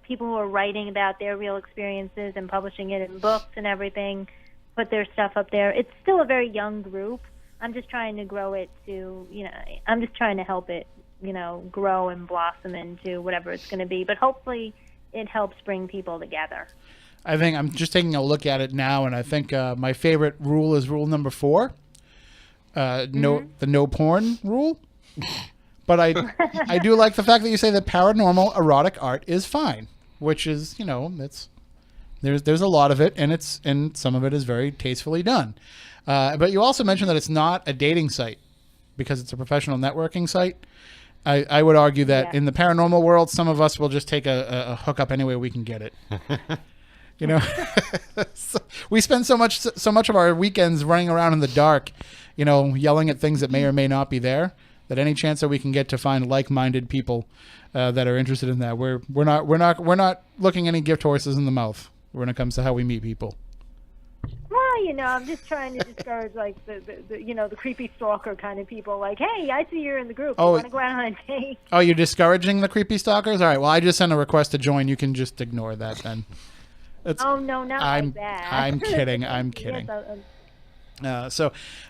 people who are writing about their real experiences and publishing it in books and everything, put their stuff up there. It's still a very young group. I'm just trying to grow it to, I'm just trying to help it, grow and blossom into whatever it's going to be. But hopefully it helps bring people together. I think I'm just taking a look at it now, and I think my favorite rule is rule number 4. The no porn rule. But I do like the fact that you say that paranormal erotic art is fine, which is, it's there's a lot of it, and some of it is very tastefully done. But you also mentioned that it's not a dating site because it's a professional networking site. I would argue that in the paranormal world, some of us will just take a hookup any way we can get it. So we spend so much of our weekends running around in the dark, yelling at things that may or may not be there, that any chance that we can get to find like-minded people that are interested in that, we're not looking any gift horses in the mouth when it comes to how we meet people. Well, I'm just trying to discourage like the creepy stalker kind of people. Like, hey, I see you're in the group. You want to go out on a date? Oh, you're discouraging the creepy stalkers? All right. Well, I just sent a request to join. You can just ignore that then. Oh no, not like that. I'm kidding. I'm kidding. Yes,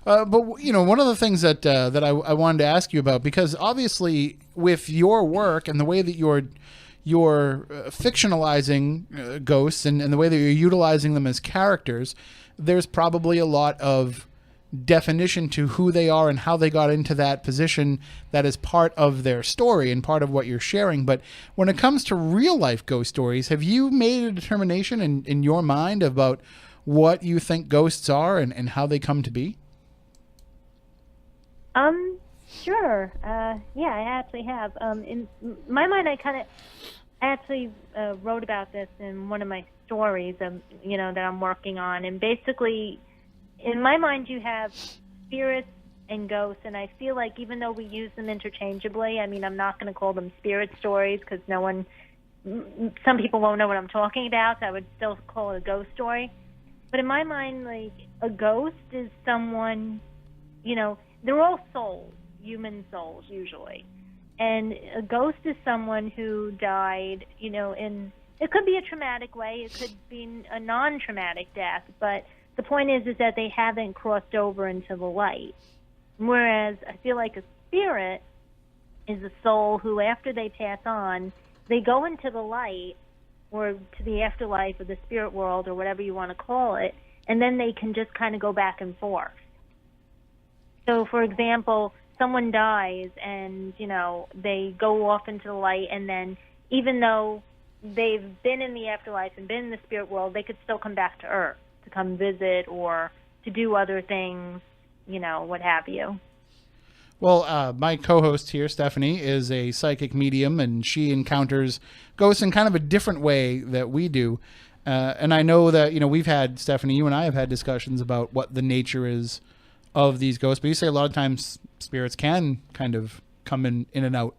but one of the things that I wanted to ask you about, because obviously with your work and the way that you're fictionalizing ghosts and the way that you're utilizing them as characters, there's probably a lot of definition to who they are and how they got into that position that is part of their story and part of what you're sharing. But when it comes to real life ghost stories, have you made a determination in your mind about what you think ghosts are and how they come to be? Sure. Yeah, I actually have. In my mind, I actually wrote about this in one of my stories, that I'm working on. And basically, in my mind, you have spirits and ghosts, and I feel like even though we use them interchangeably, I mean, I'm not going to call them spirit stories because some people won't know what I'm talking about, so I would still call it a ghost story. But in my mind, like, a ghost is someone, they're all souls, human souls usually. And a ghost is someone who died, in, it could be a traumatic way, it could be a non-traumatic death, but the point is that they haven't crossed over into the light. Whereas I feel like a spirit is a soul who, after they pass on, they go into the light or to the afterlife or the spirit world or whatever you want to call it, and then they can just kind of go back and forth. So, for example, someone dies and, they go off into the light, and then even though they've been in the afterlife and been in the spirit world, they could still come back to Earth to come visit or to do other things, what have you. Well, my co-host here, Stephanie, is a psychic medium, and she encounters ghosts in kind of a different way that we do. And I know that, we've had, Stephanie, you and I have had discussions about what the nature is of these ghosts. But you say a lot of times spirits can kind of come in and out.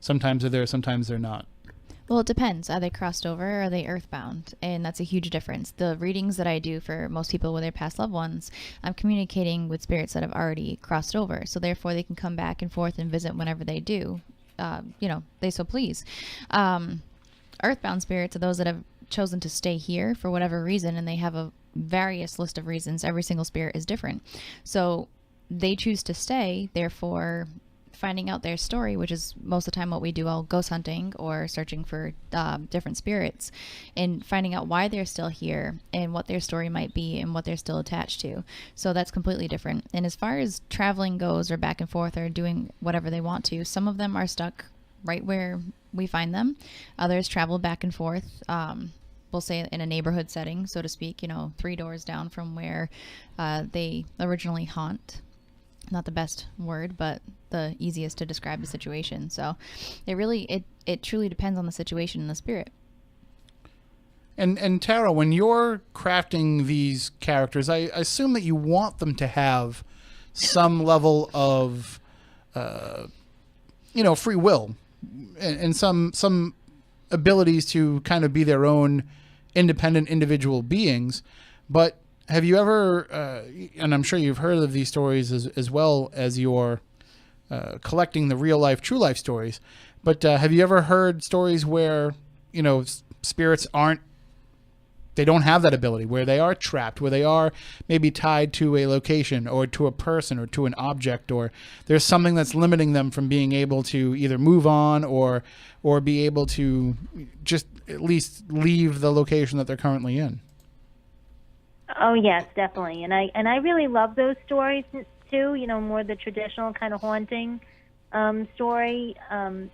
Sometimes they're there, sometimes they're not. Well, it depends. Are they crossed over or are they earthbound? And that's a huge difference. The readings that I do for most people with their past loved ones, I'm communicating with spirits that have already crossed over. So therefore they can come back and forth and visit whenever they do, they so please. Earthbound spirits are those that have chosen to stay here for whatever reason, and they have a various list of reasons. Every single spirit is different. So they choose to stay, therefore finding out their story, which is most of the time what we do, all ghost hunting or searching for different spirits, and finding out why they're still here and what their story might be and what they're still attached to. So that's completely different. And as far as traveling goes, or back and forth, or doing whatever they want to, some of them are stuck right where we find them. Others travel back and forth. We'll say in a neighborhood setting, so to speak, 3 doors down from where they originally haunt. Not the best word, but the easiest to describe the situation. So it truly depends on the situation and the spirit. And Tara, when you're crafting these characters, I assume that you want them to have some level of, free will and some abilities to kind of be their own independent individual beings. But have you ever, and I'm sure you've heard of these stories as well as you're collecting the real life, true life stories, but have you ever heard stories where, spirits they don't have that ability, where they are trapped, where they are maybe tied to a location or to a person or to an object, or there's something that's limiting them from being able to either move on or be able to just at least leave the location that they're currently in? Oh yes, definitely, and I really love those stories too. More the traditional kind of haunting story,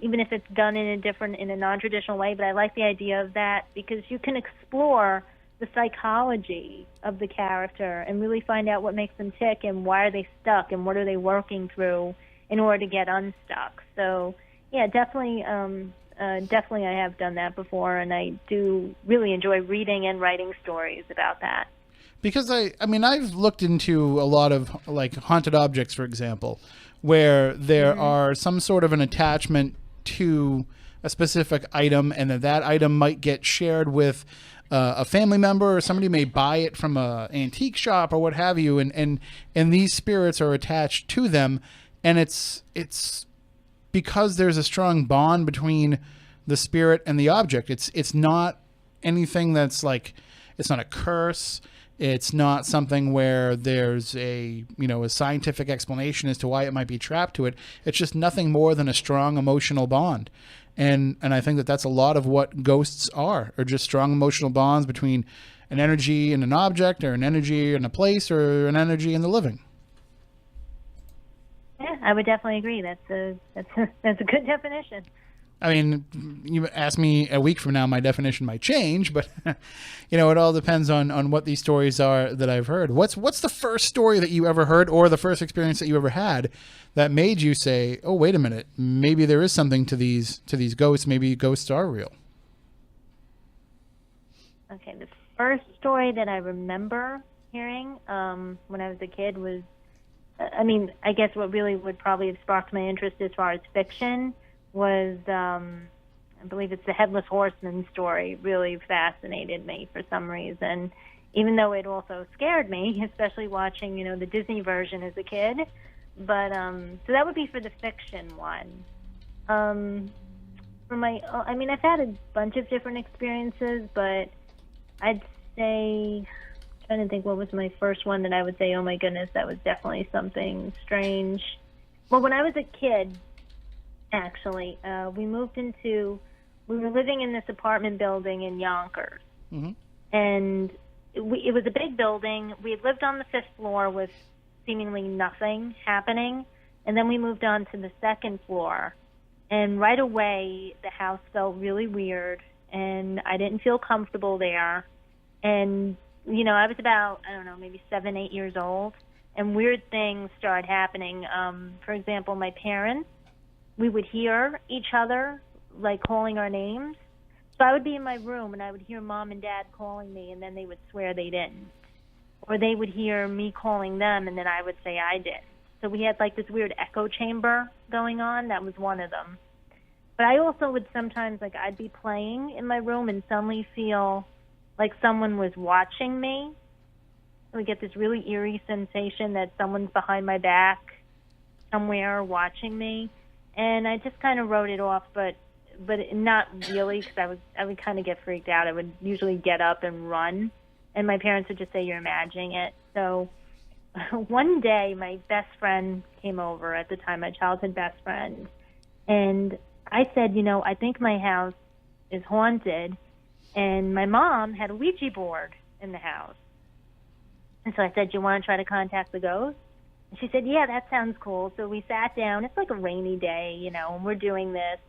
even if it's done in a non-traditional way. But I like the idea of that because you can explore the psychology of the character and really find out what makes them tick and why are they stuck and what are they working through in order to get unstuck. So yeah, definitely I have done that before, and I do really enjoy reading and writing stories about that. Because I've looked into a lot of like haunted objects, for example, where there are some sort of an attachment to a specific item, and that item might get shared with a family member, or somebody may buy it from a antique shop or what have you, and these spirits are attached to them, and it's because there's a strong bond between the spirit and the object. It's not anything that's like, it's not a curse. It's not something where there's a scientific explanation as to why it might be trapped to it. It's just nothing more than a strong emotional bond. And I think that that's a lot of what ghosts are just strong emotional bonds between an energy and an object, or an energy and a place, or an energy and the living. Yeah, I would definitely agree. That's a good definition. I mean, you ask me a week from now, my definition might change, but it all depends on what these stories are that I've heard. What's the first story that you ever heard, or the first experience that you ever had that made you say, "Oh, wait a minute, maybe there is something to these ghosts. Maybe ghosts are real"? Okay, the first story that I remember hearing when I was a kid was, I guess what really would probably have sparked my interest as far as fiction was, I believe it's the Headless Horseman story. Really fascinated me for some reason, even though it also scared me, especially watching, the Disney version as a kid. But so that would be for the fiction one. For my, I've had a bunch of different experiences, but I'd say, trying to think what was my first one that I would say, oh my goodness, that was definitely something strange. Well, when I was a kid, actually, we were living in this apartment building in Yonkers. Mm-hmm. And it was a big building. We had lived on the 5th floor with seemingly nothing happening. And then we moved on to the 2nd floor. And right away, the house felt really weird. And I didn't feel comfortable there. And, I was about, maybe 7, 8 years old. And weird things started happening. For example, my parents, we would hear each other, like, calling our names. So I would be in my room, and I would hear Mom and Dad calling me, and then they would swear they didn't. Or they would hear me calling them, and then I would say I didn't. So we had like this weird echo chamber going on. That was one of them. But I also would sometimes, like, I'd be playing in my room and suddenly feel like someone was watching me. I would get this really eerie sensation that someone's behind my back somewhere watching me. And I just kind of wrote it off, but not really, because I would kind of get freaked out. I would usually get up and run, and my parents would just say, you're imagining it. So one day, my best friend came over at the time, my childhood best friend, and I said, I think my house is haunted, and my mom had a Ouija board in the house. And so I said, you want to try to contact the ghost? And she said, yeah, that sounds cool. So we sat down. It's like a rainy day, and we're doing this.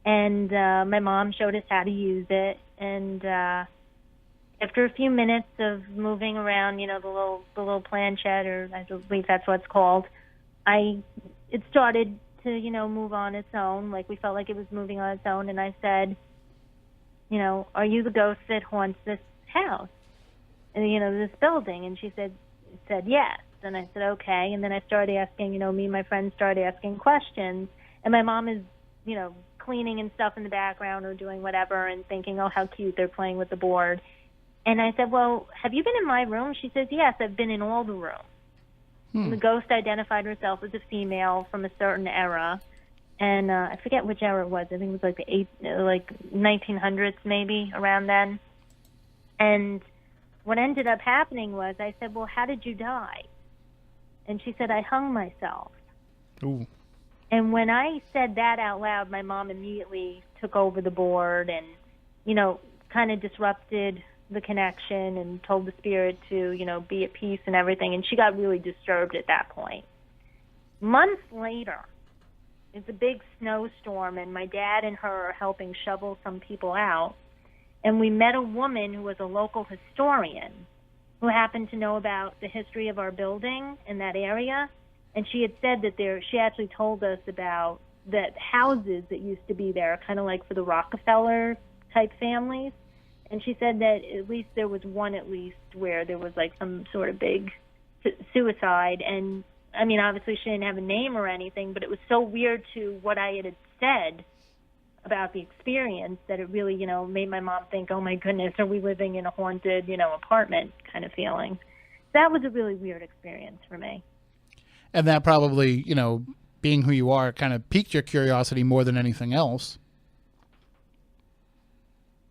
And my mom showed us how to use it. And after a few minutes of moving around, the little planchette, or I believe that's what it's called, it started to, move on its own. Like, we felt like it was moving on its own. And I said, are you the ghost that haunts this house? And, this building? And she said yes. And I said, okay. And then I started asking, me and my friends started asking questions. And my mom is, cleaning and stuff in the background or doing whatever and thinking, oh, how cute, they're playing with the board. And I said, well, have you been in my room? She says, yes, I've been in all the rooms. The ghost identified herself as a female from a certain era. And I forget which era it was. I think it was like 1900s maybe, around then. And what ended up happening was I said, well, how did you die? And she said, I hung myself. Ooh. And when I said that out loud, my mom immediately took over the board and, kind of disrupted the connection and told the spirit to, be at peace and everything. And she got really disturbed at that point. Months later, it's a big snowstorm, and my dad and her are helping shovel some people out. And we met a woman who was a local historian who happened to know about the history of our building in that area. And she had said that she actually told us about the houses that used to be there, kind of like for the Rockefeller type families. And she said that at least there was one where there was like some sort of big suicide. And I mean, obviously she didn't have a name or anything, but it was so weird to what I had said about the experience that it really, made my mom think, oh my goodness, are we living in a haunted, apartment kind of feeling. That was a really weird experience for me. And that probably, being who you are, kind of piqued your curiosity more than anything else.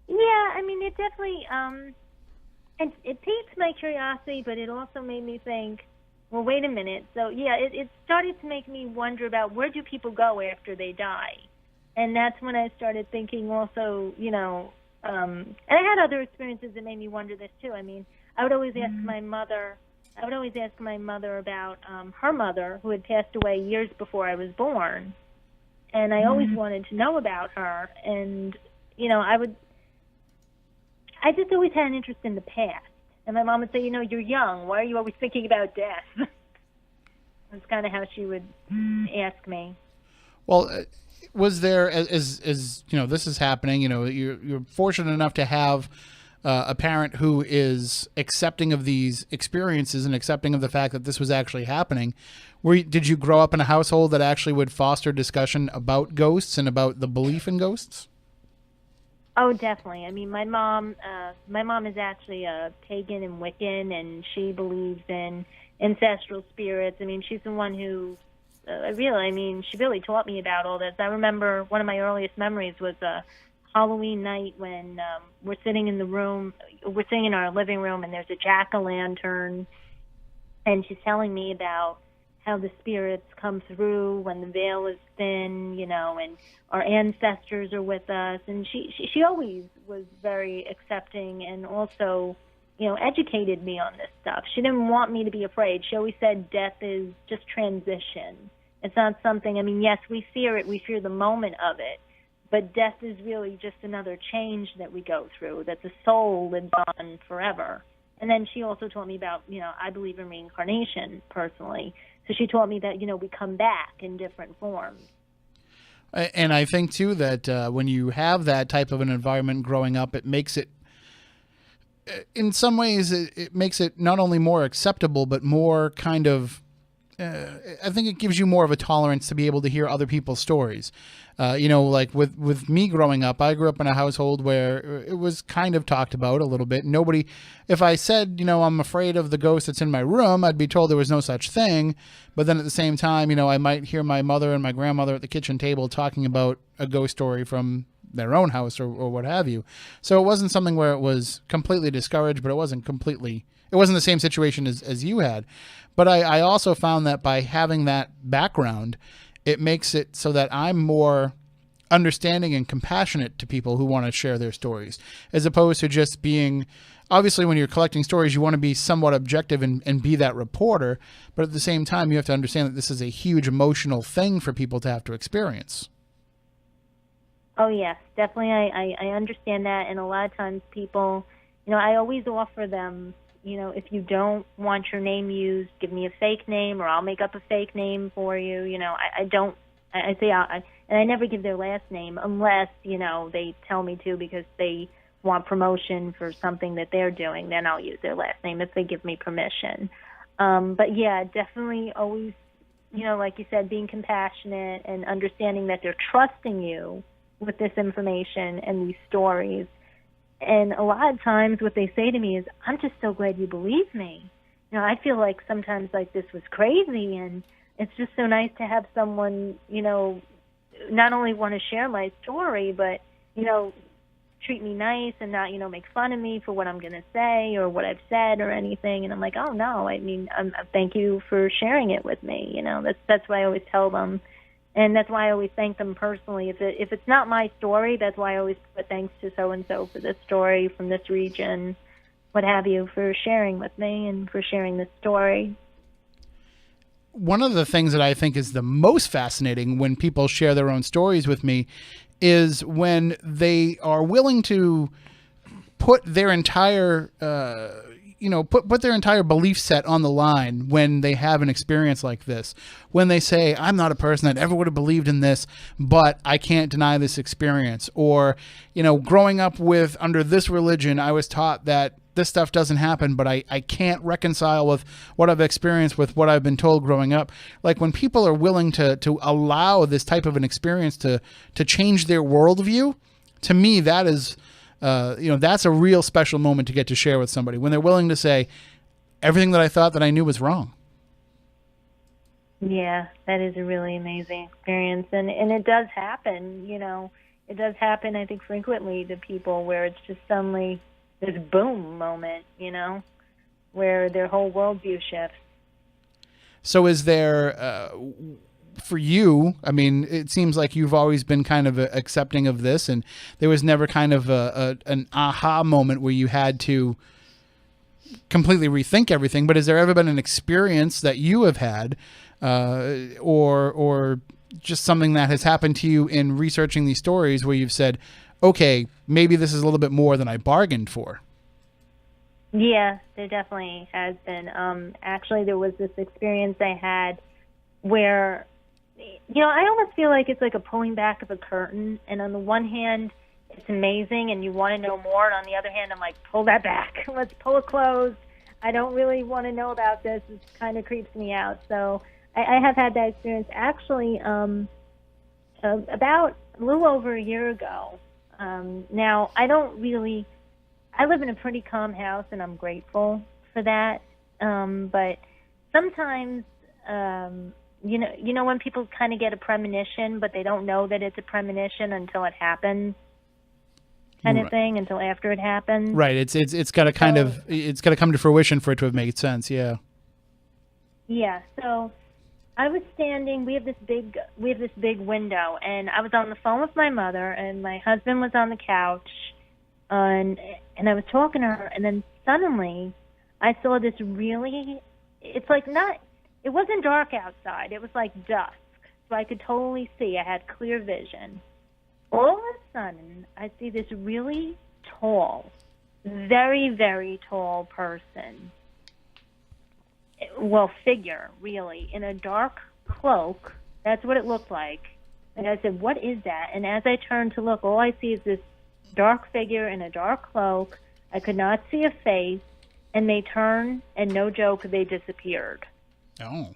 Yeah, I mean, it definitely, it piqued my curiosity, but it also made me think, well, wait a minute. So, yeah, it started to make me wonder about where do people go after they die? And that's when I started thinking also, and I had other experiences that made me wonder this too. I mean, I would always ask my mother about her mother, who had passed away years before I was born. And I always wanted to know about her. And, I just always had an interest in the past. And my mom would say, you're young. Why are you always thinking about death? That's kind of how she would ask me. Well, was there, as this is happening, you're fortunate enough to have a parent who is accepting of these experiences and accepting of the fact that this was actually happening. Did you grow up in a household that actually would foster discussion about ghosts and about the belief in ghosts? Oh, definitely. I mean, my mom is actually a pagan and Wiccan, and she believes in ancestral spirits. I mean, she's the one who she really taught me about all this. I remember one of my earliest memories was a Halloween night when we're sitting in our living room, and there's a jack-o'-lantern, and she's telling me about how the spirits come through when the veil is thin, and our ancestors are with us. And she always was very accepting and also, educated me on this stuff. She didn't want me to be afraid. She always said death is just transition. It's not something, I mean, yes, we fear it. We fear the moment of it. But death is really just another change that we go through, that the soul lives on forever. And then she also taught me about, I believe in reincarnation personally. So she taught me that, we come back in different forms. And I think, too, that when you have that type of an environment growing up, it makes it, in some ways, it makes it not only more acceptable, but more kind of I think it gives you more of a tolerance to be able to hear other people's stories. Like with me growing up, I grew up in a household where it was kind of talked about a little bit. Nobody, if I said, I'm afraid of the ghost that's in my room, I'd be told there was no such thing. But then at the same time, I might hear my mother and my grandmother at the kitchen table talking about a ghost story from their own house or what have you. So it wasn't something where it was completely discouraged, but it wasn't the same situation as you had. But I also found that by having that background, it makes it so that I'm more understanding and compassionate to people who want to share their stories, as opposed to just being, obviously when you're collecting stories, you want to be somewhat objective and be that reporter. But at the same time, you have to understand that this is a huge emotional thing for people to have to experience. Oh, yes, definitely. I understand that. And a lot of times people, I always offer them, if you don't want your name used, give me a fake name or I'll make up a fake name for you. I never give their last name unless, they tell me to because they want promotion for something that they're doing. Then I'll use their last name if they give me permission. But yeah, definitely always, like you said, being compassionate and understanding that they're trusting you with this information and these stories. And a lot of times what they say to me is, I'm just so glad you believe me. I feel like sometimes like this was crazy, and it's just so nice to have someone, not only want to share my story, but, treat me nice and not, make fun of me for what I'm going to say or what I've said or anything. And I'm like, oh, no, thank you for sharing it with me. That's what I always tell them. And that's why I always thank them personally. If it's not my story, that's why I always put thanks to so-and-so for this story from this region, what have you, for sharing with me and for sharing this story. One of the things that I think is the most fascinating when people share their own stories with me is when they are willing to put their entire put their entire belief set on the line when they have an experience like this. When they say, I'm not a person that ever would have believed in this, but I can't deny this experience. Or, growing up under this religion, I was taught that this stuff doesn't happen, but I can't reconcile with what I've experienced with what I've been told growing up. Like when people are willing to allow this type of an experience to change their worldview, to me, that is, that's a real special moment to get to share with somebody when they're willing to say everything that I thought that I knew was wrong. Yeah, that is a really amazing experience. And it does happen, it does happen, I think, frequently to people where it's just suddenly this boom moment, where their whole worldview shifts. So is there, for you, it seems like you've always been kind of accepting of this, and there was never kind of an aha moment where you had to completely rethink everything. But has there ever been an experience that you have had, or just something that has happened to you in researching these stories where you've said, okay, maybe this is a little bit more than I bargained for? Yeah, there definitely has been. Actually, there was this experience I had where, I almost feel like it's like a pulling back of a curtain. And on the one hand, it's amazing and you want to know more. And on the other hand, I'm like, pull that back. Let's pull it closed. I don't really want to know about this. It kind of creeps me out. So I have had that experience actually about a little over a year ago. Now, I live in a pretty calm house, and I'm grateful for that. But sometimes, when people kind of get a premonition, but they don't know that it's a premonition until it happens, kind of thing, until after it happens. Right. It's got to it's got to come to fruition for it to have made sense. Yeah. Yeah. So I was standing. We have this big window, and I was on the phone with my mother, and my husband was on the couch, and I was talking to her, and then suddenly I saw this really. It's like not. It wasn't dark outside. It was like dusk, so I could totally see. I had clear vision. All of a sudden, I see this really tall, very, very tall person. Well, figure, really, in a dark cloak. That's what it looked like. And I said, what is that? And as I turned to look, all I see is this dark figure in a dark cloak. I could not see a face. And they turned, and no joke, they disappeared. Oh.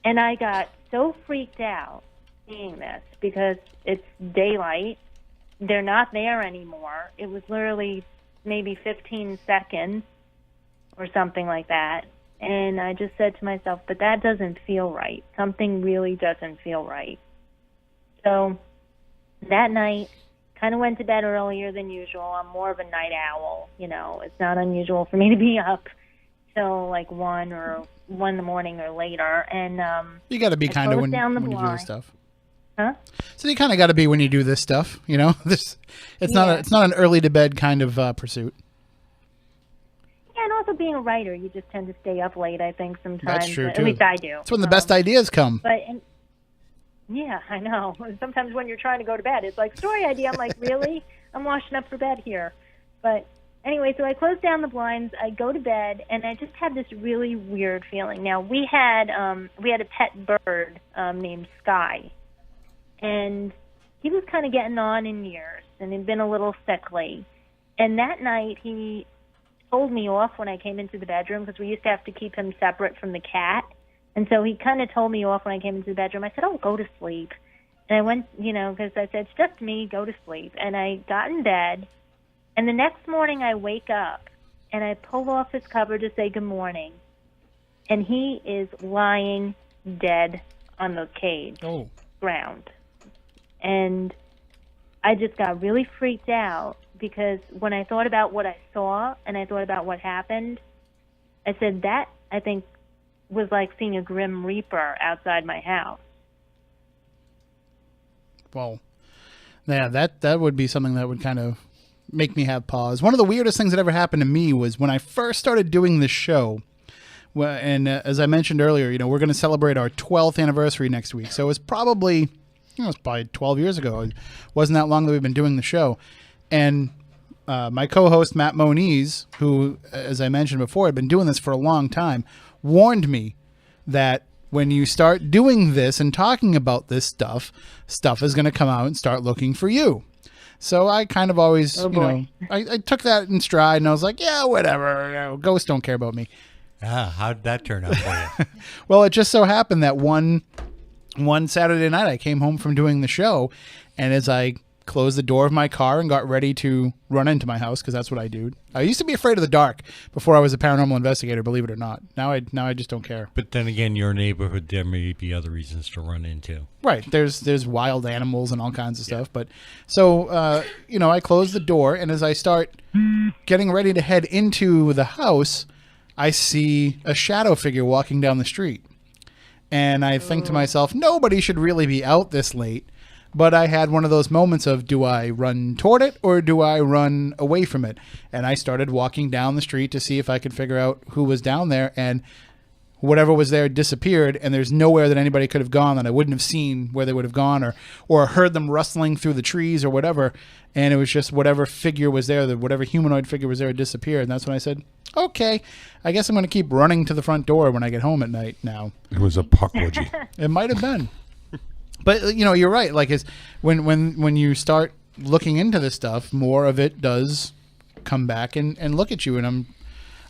And I got so freaked out seeing this because it's daylight. They're not there anymore. It was literally maybe 15 seconds or something like that. And I just said to myself, but that doesn't feel right. Something really doesn't feel right. So that night, kind of went to bed earlier than usual. I'm more of a night owl. It's not unusual for me to be up till like 1 in the morning or later. And you got to be kind of when you do blind. this stuff. Huh? So you kind of got to be when you do this stuff. It's not an early to bed kind of pursuit. Yeah, and also being a writer, you just tend to stay up late. I think sometimes. That's true At too. least I do. That's when the best ideas come. Yeah, I know. Sometimes when you're trying to go to bed, it's like, story idea. I'm like, really? I'm washing up for bed here. But anyway, so I closed down the blinds. I go to bed, and I just had this really weird feeling. Now, we had a pet bird named Sky, and he was kind of getting on in years, and he'd been a little sickly. And that night, he told me off when I came into the bedroom because we used to have to keep him separate from the cat. And so he kind of told me off when I came into the bedroom. I said, oh, go to sleep. And I went, because I said, it's just me, go to sleep. And I got in bed. And the next morning I wake up and I pull off his cover to say good morning. And he is lying dead on the cage ground. And I just got really freaked out because when I thought about what I saw and I thought about what happened, I said that, I think, was like seeing a Grim Reaper outside my house. Well, yeah, that would be something that would kind of make me have pause. One of the weirdest things that ever happened to me was when I first started doing this show. And as I mentioned earlier, we're going to celebrate our 12th anniversary next week. So it was probably 12 years ago. It wasn't that long that we've been doing the show. And my co-host, Matt Moniz, who, as I mentioned before, had been doing this for a long time, warned me that when you start doing this and talking about this stuff is going to come out and start looking for you. So I kind of always, I took that in stride and I was like, yeah, whatever. Ghosts don't care about me. How did that turn out for you? Well, it just so happened that one Saturday night I came home from doing the show, and as I closed the door of my car and got ready to run into my house, because that's what I do. I used to be afraid of the dark before I was a paranormal investigator, believe it or not. Now I just don't care. But then again, your neighborhood, there may be other reasons to run into. Right. There's wild animals and all kinds of stuff. But so, I close the door, and as I start getting ready to head into the house, I see a shadow figure walking down the street. And I think to myself, nobody should really be out this late. But I had one of those moments of, do I run toward it or do I run away from it? And I started walking down the street to see if I could figure out who was down there. And whatever was there disappeared. And there's nowhere that anybody could have gone that I wouldn't have seen where they would have gone, or heard them rustling through the trees or whatever. And it was just whatever figure was there, whatever humanoid figure was there disappeared. And that's when I said, okay, I guess I'm going to keep running to the front door when I get home at night now. It was a puckwudgie. It might have been. But you're right. Like, when you start looking into this stuff, more of it does come back and look at you. And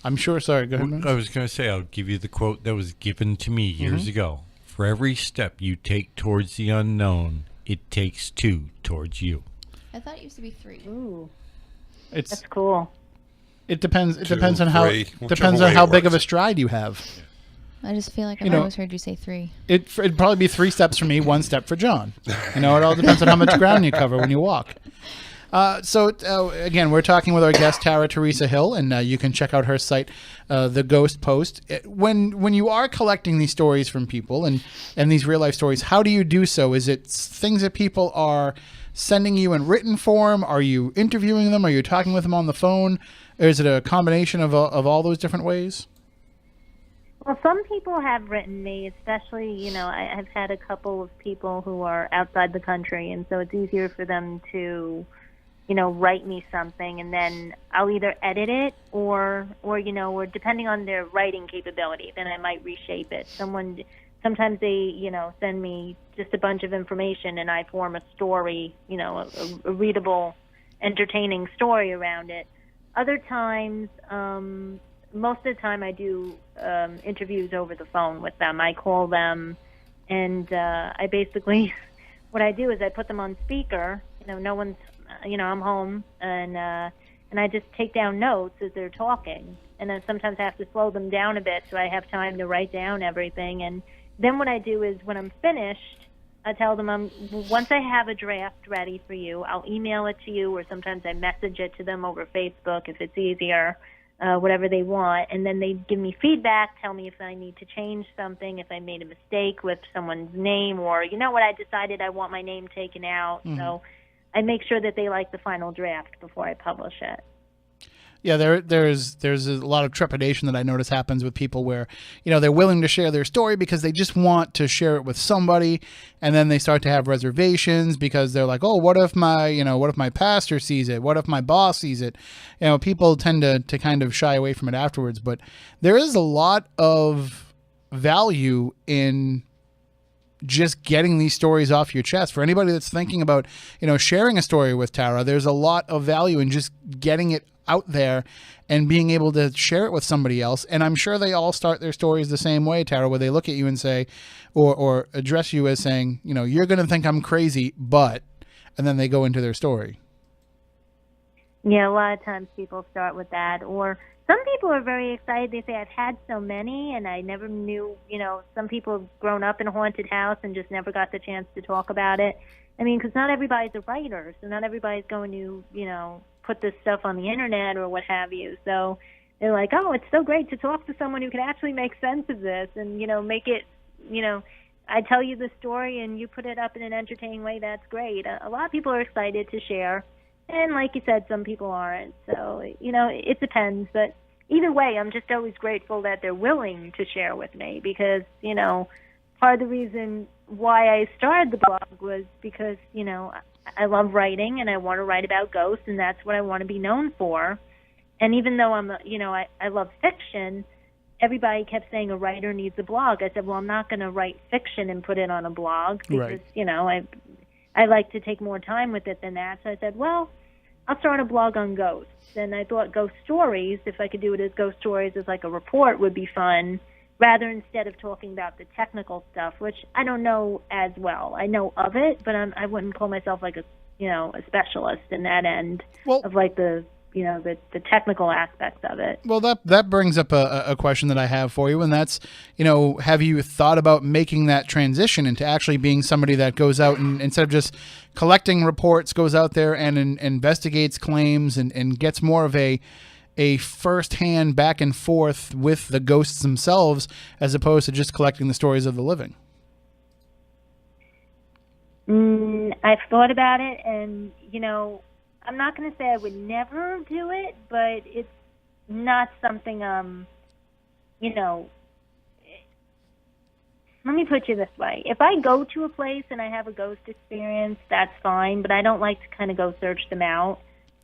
I'm sure. Sorry, go ahead, man. I was going to say, I'll give you the quote that was given to me years ago. For every step you take towards the unknown, it takes two towards you. I thought it used to be 3. Ooh, It's that's cool. It depends. It 2, depends on how 3, depends on how big of a stride you have. I just feel like I've always heard you say 3. It'd probably be 3 steps for me, 1 step for John. It all depends on how much ground you cover when you walk. So again, we're talking with our guest Tara Teresa Hill, and you can check out her site, The Ghost Post. When you are collecting these stories from people and these real life stories, how do you do so? Is it things that people are sending you in written form? Are you interviewing them? Are you talking with them on the phone? Or is it a combination of all those different ways? Well, some people have written me, especially, I've had a couple of people who are outside the country, and so it's easier for them to, write me something, and then I'll either edit it or depending on their writing capability, then I might reshape it. Sometimes they, send me just a bunch of information, and I form a story, a readable, entertaining story around it. Other times, most of the time I do interviews over the phone with them. I call them and I basically, what I do is I put them on speaker. No one's, I'm home, and I just take down notes as they're talking, and then sometimes I have to slow them down a bit so I have time to write down everything. And then what I do is when I'm finished, I tell them once I have a draft ready for you, I'll email it to you, or sometimes I message it to them over Facebook if it's easier, whatever they want. And then they give me feedback, tell me if I need to change something, if I made a mistake with someone's name, or I decided I want my name taken out. Mm-hmm. So I make sure that they like the final draft before I publish it. Yeah, there's a lot of trepidation that I notice happens with people where, they're willing to share their story because they just want to share it with somebody, and then they start to have reservations because they're like, oh, what if my pastor sees it? What if my boss sees it? People tend to kind of shy away from it afterwards, but there is a lot of value in just getting these stories off your chest. For anybody that's thinking about, sharing a story with Tara, there's a lot of value in just getting it out there and being able to share it with somebody else. And I'm sure they all start their stories the same way, Tara, where they look at you and say, or address you as saying, you're going to think I'm crazy, but, and then they go into their story. Yeah, a lot of times people start with that, or some people are very excited. They say, I've had so many, and I never knew, some people have grown up in a haunted house and just never got the chance to talk about it. I mean, because not everybody's a writer, so not everybody's going to, put this stuff on the internet or what have you. So they're like, oh, it's so great to talk to someone who can actually make sense of this and, make it, I tell you the story and you put it up in an entertaining way. That's great. A lot of people are excited to share. And like you said, some people aren't. So, it depends. But either way, I'm just always grateful that they're willing to share with me because, part of the reason why I started the blog was because, I love writing and I want to write about ghosts, and that's what I want to be known for. And even though I love fiction, everybody kept saying a writer needs a blog. I said, well, I'm not going to write fiction and put it on a blog because, right. I like to take more time with it than that. So I said, well, I'll start a blog on ghosts. And I thought ghost stories, if I could do it as ghost stories as like a report, would be fun, rather instead of talking about the technical stuff, which I don't know as well. I know of it, but I wouldn't call myself like a specialist in that end of like the technical aspects of it. Well, that brings up a question that I have for you, and that's, have you thought about making that transition into actually being somebody that goes out and instead of just collecting reports, goes out there and investigates claims and gets more of a first-hand back and forth with the ghosts themselves as opposed to just collecting the stories of the living? I've thought about it, and, I'm not going to say I would never do it, but it's not something, let me put you this way. If I go to a place and I have a ghost experience, that's fine, but I don't like to kind of go search them out.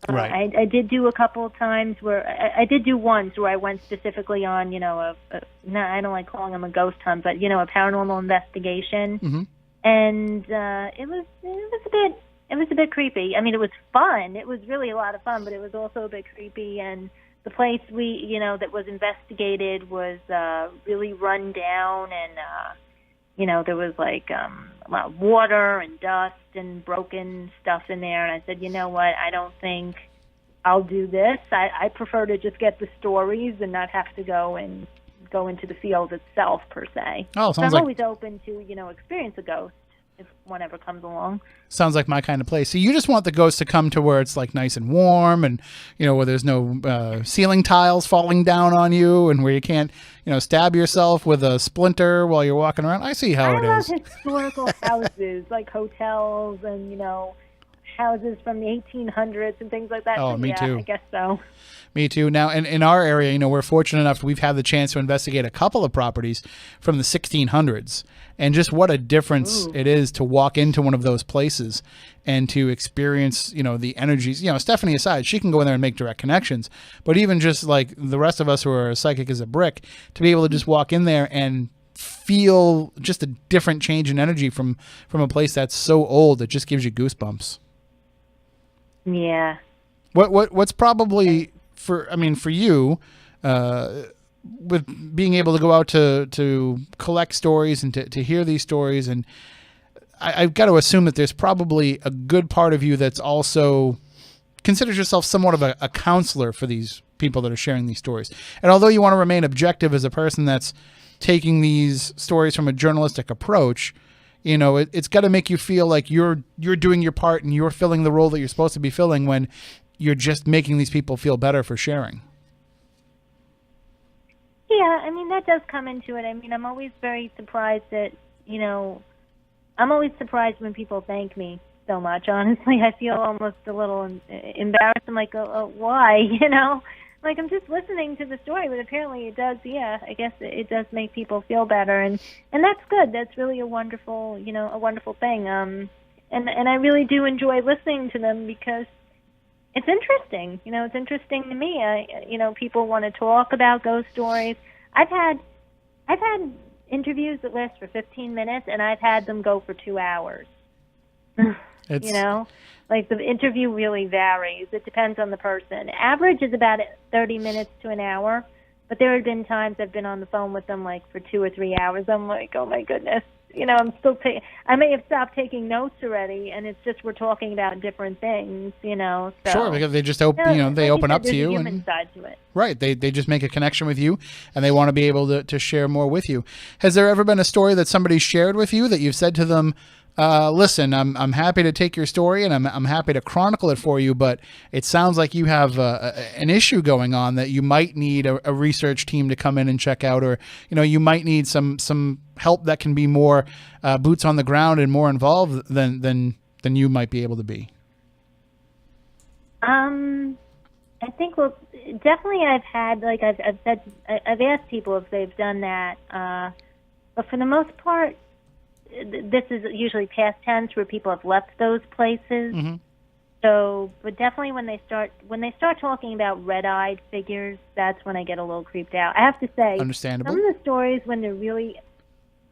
Right. I did do a couple of times where I did do once where I went specifically on, I don't like calling them a ghost hunt, but, a paranormal investigation. Mm-hmm. And it was a bit creepy. I mean, it was fun. It was really a lot of fun, but it was also a bit creepy. And the place that was investigated was really run down, and there was like a lot of water and dust and broken stuff in there. And I said, you know what? I don't think I'll do this. I prefer to just get the stories and not have to go into the field itself per se. Oh, so I'm always open to experience a ghost if one ever comes along. Sounds like my kind of place. So you just want the ghost to come to where it's like nice and warm, and where there's no ceiling tiles falling down on you, and where you can't stab yourself with a splinter while you're walking around. I see how it is. I love historical houses like hotels and houses from the 1800s and things like that. Oh, me too. I guess so. Me too. Now, in our area, we're fortunate enough we've had the chance to investigate a couple of properties from the 1600s, and just what a difference it is to walk into one of those places and to experience, the energies. Stephanie aside, she can go in there and make direct connections, but even just like the rest of us who are psychic as a brick, to be able to just walk in there and feel just a different change in energy from a place that's so old, it just gives you goosebumps. Yeah. What's probably for you, with being able to go out to collect stories and to hear these stories, and I've got to assume that there's probably a good part of you that's also considers yourself somewhat of a counselor for these people that are sharing these stories. And although you want to remain objective as a person that's taking these stories from a journalistic approach, you know, it's got to make you feel like you're doing your part and you're filling the role that you're supposed to be filling when you're just making these people feel better for sharing. Yeah, I mean, that does come into it. I mean, I'm always very surprised that, you know, I'm always surprised when people thank me so much. Honestly, I feel almost a little embarrassed. I'm like, oh, why? You know, like I'm just listening to the story, but apparently it does. Yeah, I guess it does make people feel better, and that's good. That's really a wonderful, you know, a wonderful thing. And I really do enjoy listening to them because it's interesting. You know, it's interesting to me. You know, people want to talk about ghost stories. I've had interviews that last for 15 minutes, and I've had them go for 2 hours. You know, like the interview really varies. It depends on the person. Average is about 30 minutes to an hour, but there have been times I've been on the phone with them like for 2 or 3 hours. I'm like, oh my goodness. You know, I'm still I may have stopped taking notes already, and it's just we're talking about different things, you know. So, sure, because they just they like open said, up to you. There's a human and side to it. Right. They just make a connection with you, and they want to be able to share more with you. Has there ever been a story that somebody shared with you that you've said to them, listen, I'm happy to take your story and I'm happy to chronicle it for you, but it sounds like you have an issue going on that you might need a research team to come in and check out, or, you know, you might need some help that can be more boots on the ground and more involved than you might be able to be? I think, well, definitely I've had, like I've asked people if they've done that, but for the most part, this is usually past tense where people have left those places. Mm-hmm. So, but definitely when they start talking about red-eyed figures, that's when I get a little creeped out. I have to say, understandable. Some of the stories when they're really,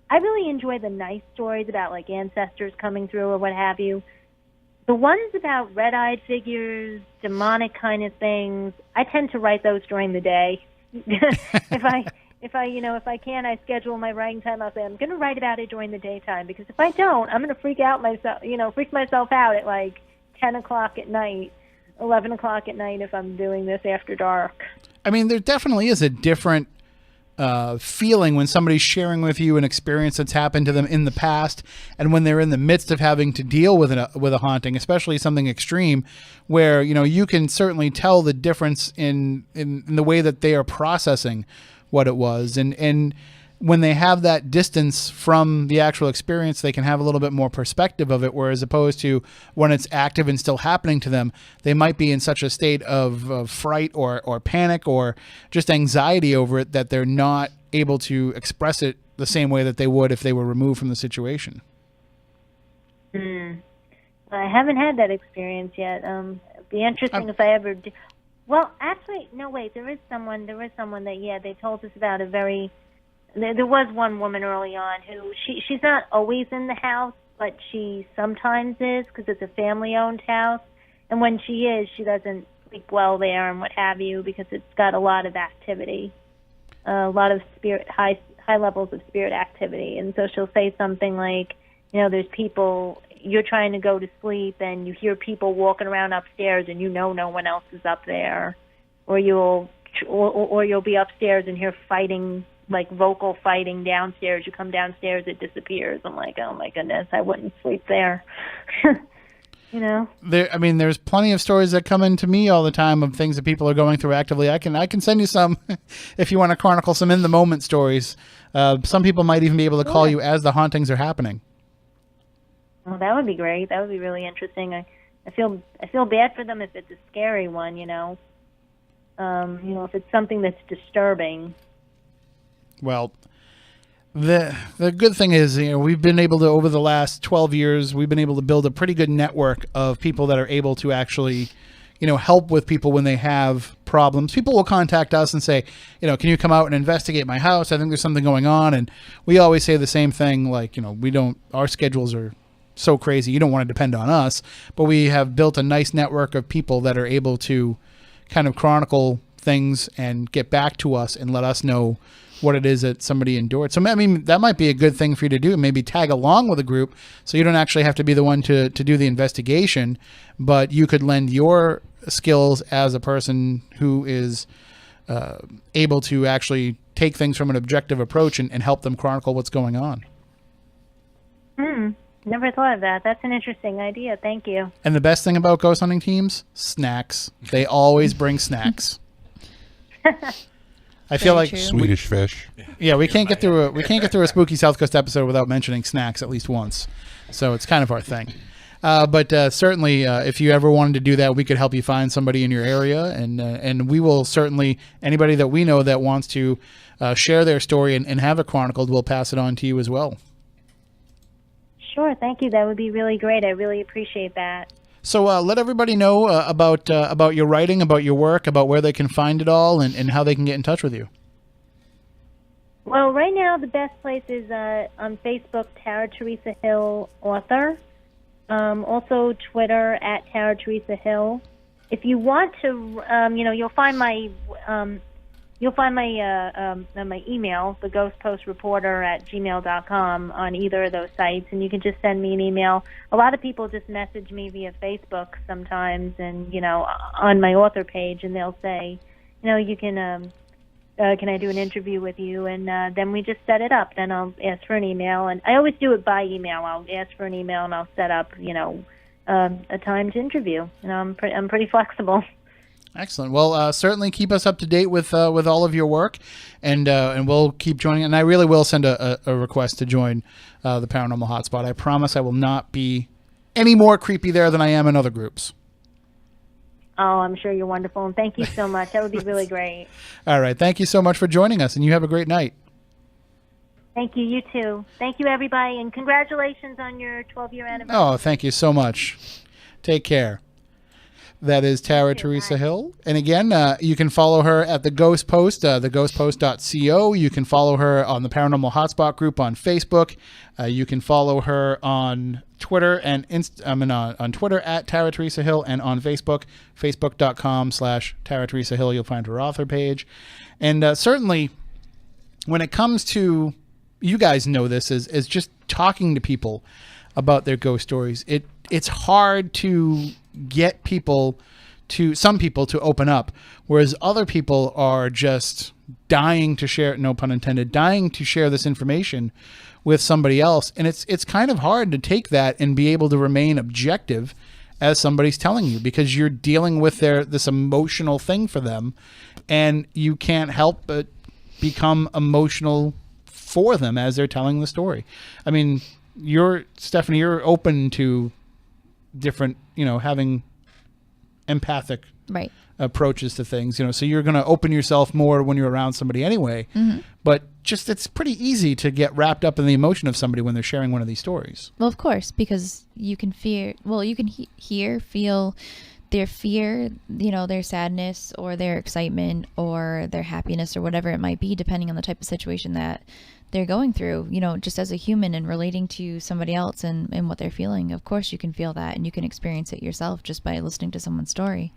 I really enjoy the nice stories about like ancestors coming through or what have you. The ones about red-eyed figures, demonic kind of things, I tend to write those during the day. If I can, I schedule my writing time. I'll say I'm going to write about it during the daytime, because if I don't, I'm going to freak myself out at like 10 o'clock at night, 11 o'clock at night if I'm doing this after dark. I mean, there definitely is a different feeling when somebody's sharing with you an experience that's happened to them in the past, and when they're in the midst of having to deal with a haunting, especially something extreme, where, you know, you can certainly tell the difference in the way that they are processing what it was, and when they have that distance from the actual experience, they can have a little bit more perspective of it, whereas opposed to when it's active and still happening to them, they might be in such a state of fright or panic or just anxiety over it that they're not able to express it the same way that they would if they were removed from the situation. I haven't had that experience yet. It'd be interesting if I ever do. Well, actually, no, wait. There is someone that, they told us about there was one woman early on who, she's not always in the house, but she sometimes is, because it's a family-owned house. And when she is, she doesn't sleep well there and what have you, because it's got a lot of activity, a lot of high levels of spirit activity. And so she'll say something like, you know, there's people, you're trying to go to sleep and you hear people walking around upstairs and you know no one else is up there, or you'll be upstairs and hear fighting, like vocal fighting downstairs. You come downstairs, it disappears. I'm like, oh my goodness, I wouldn't sleep there. You know, there's plenty of stories that come into me all the time of things that people are going through actively. I can send you some if you want to chronicle some in the moment stories. Some people might even be able to call you as the hauntings are happening. Well, that would be great. That would be really interesting. I feel bad for them if it's a scary one, you know. If it's something that's disturbing. Well, the good thing is, you know, we've been able to, over the last 12 years, we've been able to build a pretty good network of people that are able to actually, you know, help with people when they have problems. People will contact us and say, you know, can you come out and investigate my house? I think there's something going on. And we always say the same thing, like, you know, our schedules are so crazy, you don't want to depend on us, but we have built a nice network of people that are able to kind of chronicle things and get back to us and let us know what it is that somebody endured. So, I mean, that might be a good thing for you to do. Maybe tag along with a group so you don't actually have to be the one to do the investigation, but you could lend your skills as a person who is able to actually take things from an objective approach and help them chronicle what's going on. Never thought of that. That's an interesting idea. Thank you. And the best thing about ghost hunting teams, snacks. They always bring snacks. I feel like true. Swedish fish. yeah, we can't get through a spooky South Coast episode without mentioning snacks at least once. So it's kind of our thing. But certainly, if you ever wanted to do that, we could help you find somebody in your area, and we will certainly, anybody that we know that wants to share their story and have it chronicled, we'll pass it on to you as well. Sure, thank you. That would be really great. I really appreciate that. So let everybody know about your writing, about your work, about where they can find it all, and how they can get in touch with you. Well, right now the best place is on Facebook, Tara Teresa Hill author. Also Twitter at Tara Teresa Hill. If you want to, you'll find my my email, the ghostpostreporter@gmail.com, on either of those sites, and you can just send me an email. A lot of people just message me via Facebook sometimes, and on my author page, and they'll say, you can I do an interview with you? And then we just set it up. Then I'll ask for an email, and I always do it by email. I'll ask for an email, and I'll set up, a time to interview. I'm pretty flexible. Excellent. Well, certainly keep us up to date with all of your work, and we'll keep joining. And I really will send a request to join the Paranormal Hotspot. I promise I will not be any more creepy there than I am in other groups. Oh, I'm sure you're wonderful, and thank you so much. That would be really great. All right. Thank you so much for joining us, and you have a great night. Thank you. You too. Thank you, everybody, and congratulations on your 12-year anniversary. Oh, thank you so much. Take care. That is Tara Teresa Hill. And again, you can follow her at the Ghost Post, theghostpost.co. You can follow her on the Paranormal Hotspot group on Facebook. You can follow her on Twitter and on Twitter at Tara Teresa Hill, and on Facebook, facebook.com/Tara Teresa Hill. You'll find her author page. And certainly, when it comes to, you guys know this, is just talking to people about their ghost stories. It's hard to get some people to open up, whereas other people are just dying to share, no pun intended, dying to share this information with somebody else. And it's kind of hard to take that and be able to remain objective as somebody's telling you, because you're dealing with this emotional thing for them, and you can't help but become emotional for them as they're telling the story. I mean, Stephanie, you're open to different, having empathic Right. approaches to things, so you're going to open yourself more when you're around somebody anyway. Mm-hmm. But it's pretty easy to get wrapped up in the emotion of somebody when they're sharing one of these stories. Well, of course, because you can feel their fear, their sadness or their excitement or their happiness or whatever it might be, depending on the type of situation that they're going through, just as a human and relating to somebody else and what they're feeling. Of course you can feel that, and you can experience it yourself just by listening to someone's story.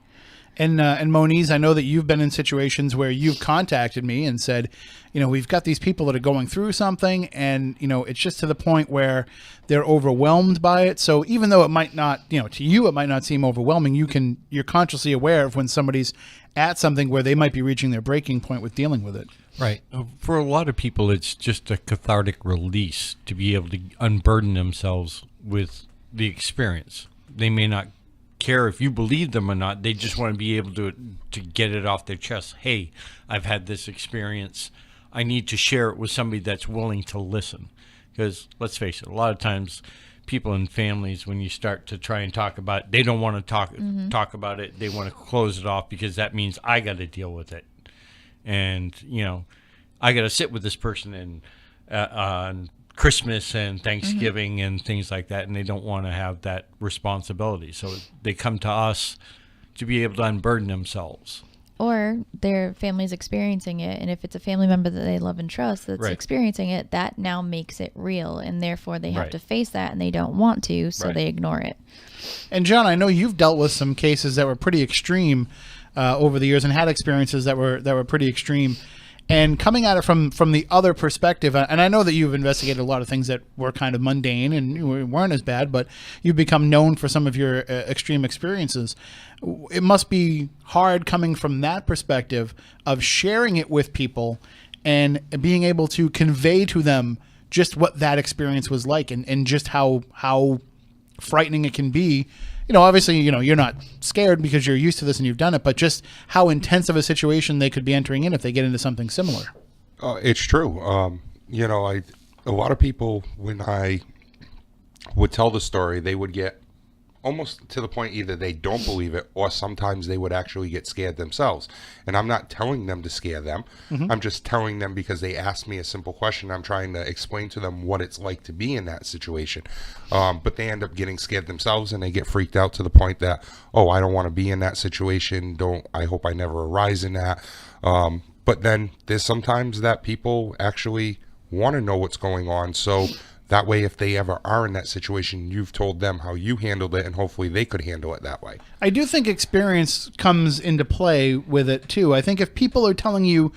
And Moniz, I know that you've been in situations where you've contacted me and said, we've got these people that are going through something, and, it's just to the point where they're overwhelmed by it. So even though it might not, to you, it might not seem overwhelming, you're consciously aware of when somebody's at something where they might be reaching their breaking point with dealing with it. Right. For a lot of people, it's just a cathartic release to be able to unburden themselves with the experience. They may not care if you believe them or not. They just want to be able to get it off their chest. Hey, I've had this experience. I need to share it with somebody that's willing to listen. Because let's face it, a lot of times people in families, when you start to try and talk about it, they don't want to talk about it. They want to close it off because that means I got to deal with it. And, I got to sit with this person on Christmas and Thanksgiving and things like that, and they don't want to have that responsibility. So they come to us to be able to unburden themselves. Or their family's experiencing it, and if it's a family member that they love and trust that's experiencing it, that now makes it real, and therefore they have to face that, and they don't want to, so they ignore it. And John, I know you've dealt with some cases that were pretty extreme over the years and had experiences that were pretty extreme. And coming at it from the other perspective, and I know that you've investigated a lot of things that were kind of mundane and weren't as bad, but you've become known for some of your extreme experiences. It must be hard coming from that perspective of sharing it with people and being able to convey to them just what that experience was like and just how frightening it can be. Obviously, you're not scared because you're used to this and you've done it, but just how intense of a situation they could be entering in if they get into something similar. It's true. A lot of people, when I would tell the story, they would get almost to the point either they don't believe it or sometimes they would actually get scared themselves. And I'm not telling them to scare them. Mm-hmm. I'm just telling them because they asked me a simple question. I'm trying to explain to them what it's like to be in that situation. But they end up getting scared themselves and they get freaked out to the point that, oh, I don't want to be in that situation. I hope I never arise in that. But then there's sometimes that people actually want to know what's going on. So that way, if they ever are in that situation, you've told them how you handled it, and hopefully they could handle it that way. I do think experience comes into play with it, too. I think if people are telling you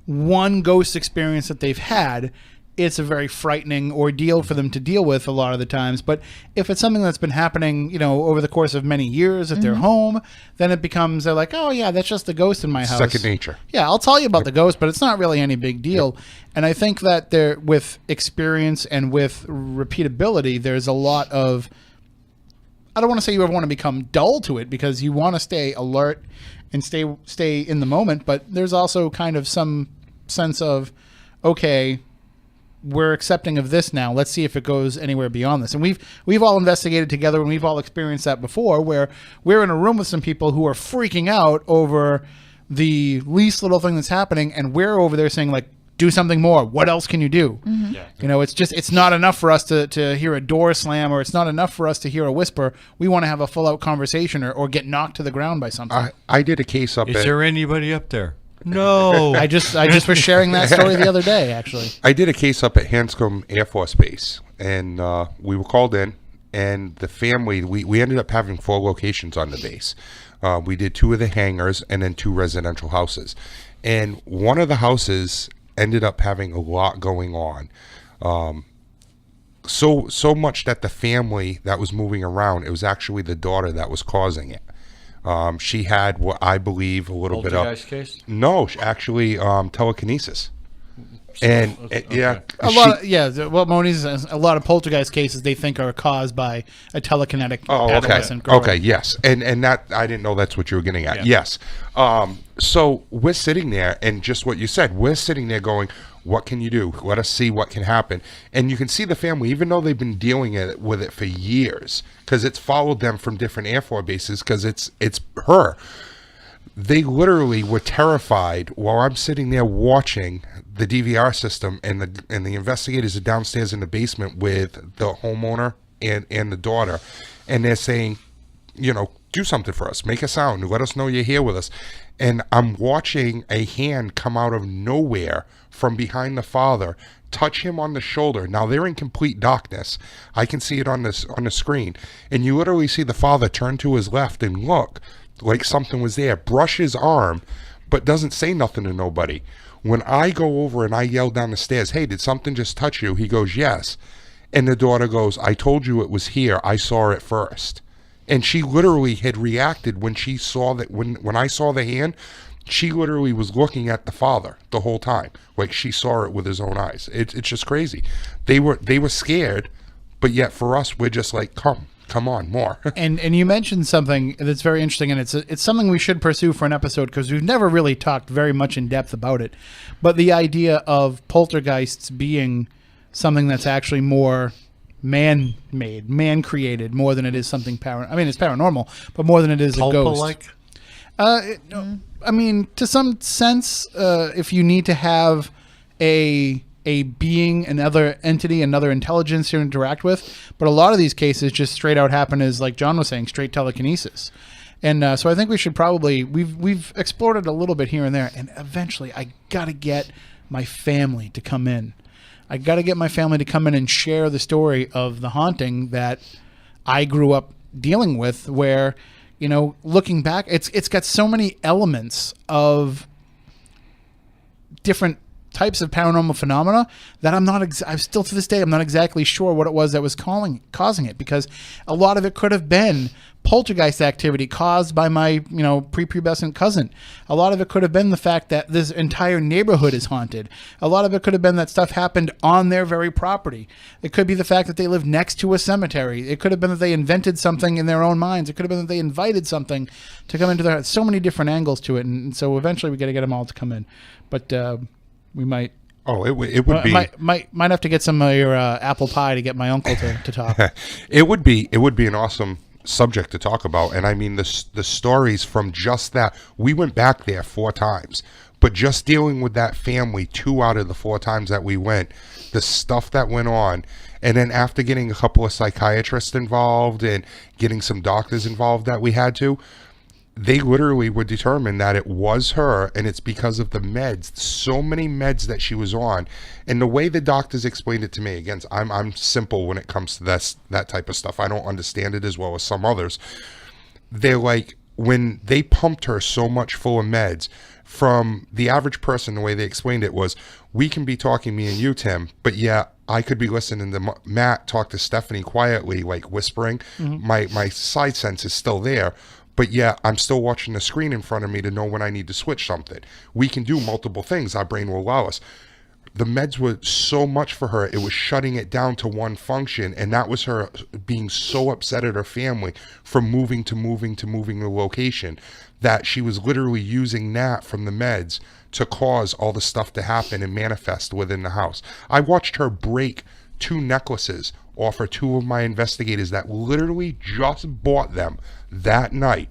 one ghost experience that they've had, it's a very frightening ordeal for them to deal with a lot of the times. But if it's something that's been happening, over the course of many years at their home, then it becomes, they're like, oh, yeah, that's just the ghost in my house. Second nature. Yeah, I'll tell you about the ghost, but it's not really any big deal. Yep. And I think that there, with experience and with repeatability, there's a lot of, I don't want to say you ever want to become dull to it because you want to stay alert and stay in the moment, but there's also kind of some sense of, okay, we're accepting of this now. Let's see if it goes anywhere beyond this. And we've all investigated together and we've all experienced that before where we're in a room with some people who are freaking out over the least little thing that's happening and we're over there saying like, do something more. What else can you do? Mm-hmm. Yeah. It's not enough for us to hear a door slam or it's not enough for us to hear a whisper. We want to have a full out conversation or get knocked to the ground by something. I did a case up Is there anybody up there? No. I just was sharing that story the other day, actually. I did a case up at Hanscom Air Force Base, and we were called in, and the family, we ended up having 4 locations on the base. We did 2 of the hangars and then 2 residential houses. And one of the houses ended up having a lot going on. So much that the family that was moving around, it was actually the daughter that was causing it. She had what I believe a little bit of case? No, actually telekinesis. And yeah, what Moni's says, a lot of poltergeist cases they think are caused by a telekinetic adolescent girl. Okay, yes, and that I didn't know that's what you were getting at. Yeah. Yes, so we're sitting there, and just what you said, we're sitting there going, what can you do? Let us see what can happen. And you can see the family, even though they've been dealing with it for years, because it's followed them from different Air Force bases, because it's her. They literally were terrified while I'm sitting there watching the DVR system, and the investigators are downstairs in the basement with the homeowner and the daughter, and they're saying, do something for us, make a sound, let us know you're here with us. And I'm watching a hand come out of nowhere from behind the father, touch him on the shoulder. Now they're in complete darkness. I can see it on the screen, and you literally see the father turn to his left and look like something was there, brush his arm, but doesn't say nothing to nobody. When I go over and I yell down the stairs, hey, did something just touch you? He goes, yes. And the daughter goes, I told you it was here. I saw it first. And she literally had reacted when she saw that, when I saw the hand, she literally was looking at the father the whole time. Like she saw it with his own eyes. It's just crazy. They were scared, but yet for us, we're just like, come on, more. and you mentioned something that's very interesting, and it's something we should pursue for an episode because we've never really talked very much in depth about it. But the idea of poltergeists being something that's actually more man-made, man-created, more than it is something it's paranormal, but more than it is a ghost. I mean, to some sense, if you need to have a being, another entity, another intelligence to interact with, but a lot of these cases just straight out happen as, like John was saying, straight telekinesis. And so I think we should probably, we've explored it a little bit here and there, and eventually I gotta get my family to come in. I gotta get my family to come in and share the story of the haunting that I grew up dealing with, where looking back, it's got so many elements of different types of paranormal phenomena that I'm still to this day, I'm not exactly sure what it was that was causing it, because a lot of it could have been poltergeist activity caused by my, prepubescent cousin. A lot of it could have been the fact that this entire neighborhood is haunted. A lot of it could have been that stuff happened on their very property. It could be the fact that they live next to a cemetery. It could have been that they invented something in their own minds. It could have been that they invited something to come into their, so many different angles to it. And so eventually we got to get them all to come in. But, we might. Oh, it would be. Might have to get some of your apple pie to get my uncle to talk. It would be an awesome subject to talk about, and I mean the stories from just that. We went back there 4 times, but just dealing with that family 2 out of the 4 times that we went, the stuff that went on, and then after getting a couple of psychiatrists involved and getting some doctors involved that we had to. They literally were determined that it was her, and it's because of the meds, so many meds that she was on. And the way the doctors explained it to me, again, I'm simple when it comes to that type of stuff. I don't understand it as well as some others. They're like, when they pumped her so much full of meds, from the average person, the way they explained it was, we can be talking, me and you, Tim, but yeah, I could be listening to Matt talk to Stephanie quietly, like whispering. Mm-hmm. My side sense is still there. But yeah, I'm still watching the screen in front of me to know when I need to switch something. We can do multiple things. Our brain will allow us. The meds were so much for her. It was shutting it down to one function. And that was her being so upset at her family from moving the location, that she was literally using that from the meds to cause all the stuff to happen and manifest within the house. I watched her break 2 necklaces off of 2 of my investigators that literally just bought them that night.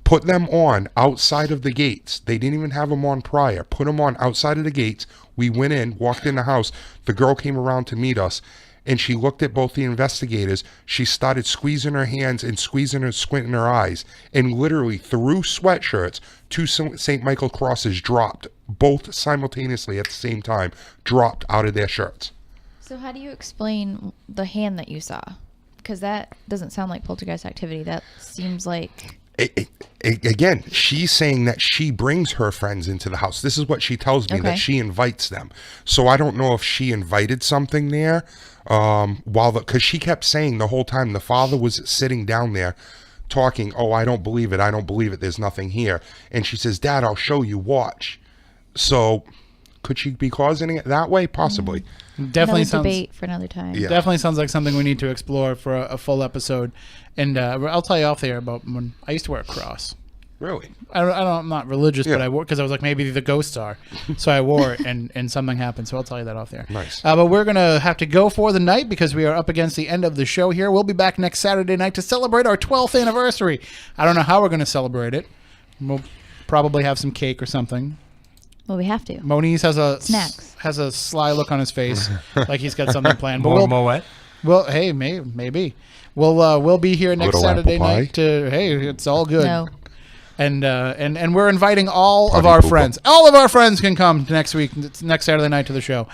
Put them on outside of the gates. They didn't even have them on prior. Put them on outside of the gates. We went in, walked in the house. The girl came around to meet us, and she looked at both the investigators. She started squeezing her hands and squinting her eyes, and literally through sweatshirts, 2 St. Michael crosses dropped, both simultaneously at the same time, dropped out of their shirts. So how do you explain the hand that you saw? Because that doesn't sound like poltergeist activity. That seems like... Again, she's saying that she brings her friends into the house. This is what she tells me, that she invites them. So I don't know if she invited something there, because she kept saying the whole time the father was sitting down there talking, oh, I don't believe it, there's nothing here. And she says, Dad, I'll show you, watch. So could she be causing it that way? Possibly. Definitely sounds debate for another time. Yeah. Definitely sounds like something we need to explore for a full episode. And I'll tell you off there about when I used to wear a cross. Really? I'm not religious, but I wore, because I was like, maybe the ghosts are. So I wore it, and something happened. So I'll tell you that off there. Nice. But we're going to have to go for the night because we are up against the end of the show here. We'll be back next Saturday night to celebrate our 12th anniversary. I don't know how we're going to celebrate it. We'll probably have some cake or something. Well, we have to. Moniz has a sly look on his face, like he's got something planned. But well, hey, maybe we'll be here next Saturday night. Hey, it's all good. No. And we're inviting all of our friends. All of our friends can come next week, next Saturday night to the show.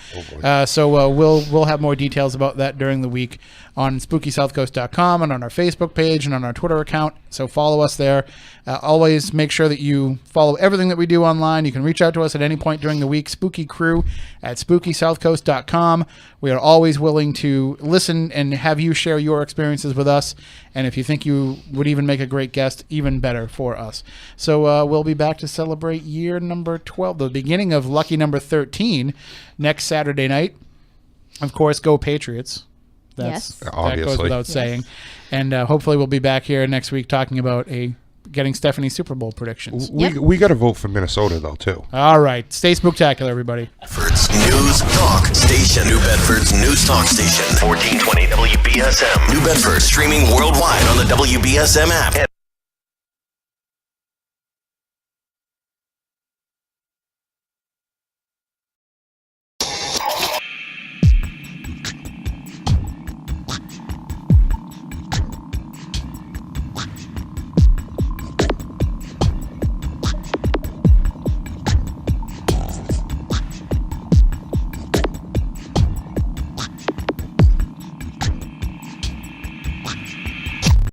So we'll have more details about that during the week on SpookySouthCoast.com and on our Facebook page and on our Twitter account. So follow us there. Always make sure that you follow everything that we do online. You can reach out to us at any point during the week. Spookycrew at SpookySouthCoast.com. We are always willing to listen and have you share your experiences with us. And if you think you would even make a great guest, even better for us. So we'll be back to celebrate year number 12, the beginning of lucky number 13, next Saturday night. Of course, go Patriots. That goes without saying. And hopefully we'll be back here next week talking about getting Stephanie's Super Bowl predictions. We got to vote for Minnesota, though, too. All right. Stay spooktacular, everybody. Bedford's News Talk Station. New Bedford's News Talk Station. 1420 WBSM. New Bedford, streaming worldwide on the WBSM app.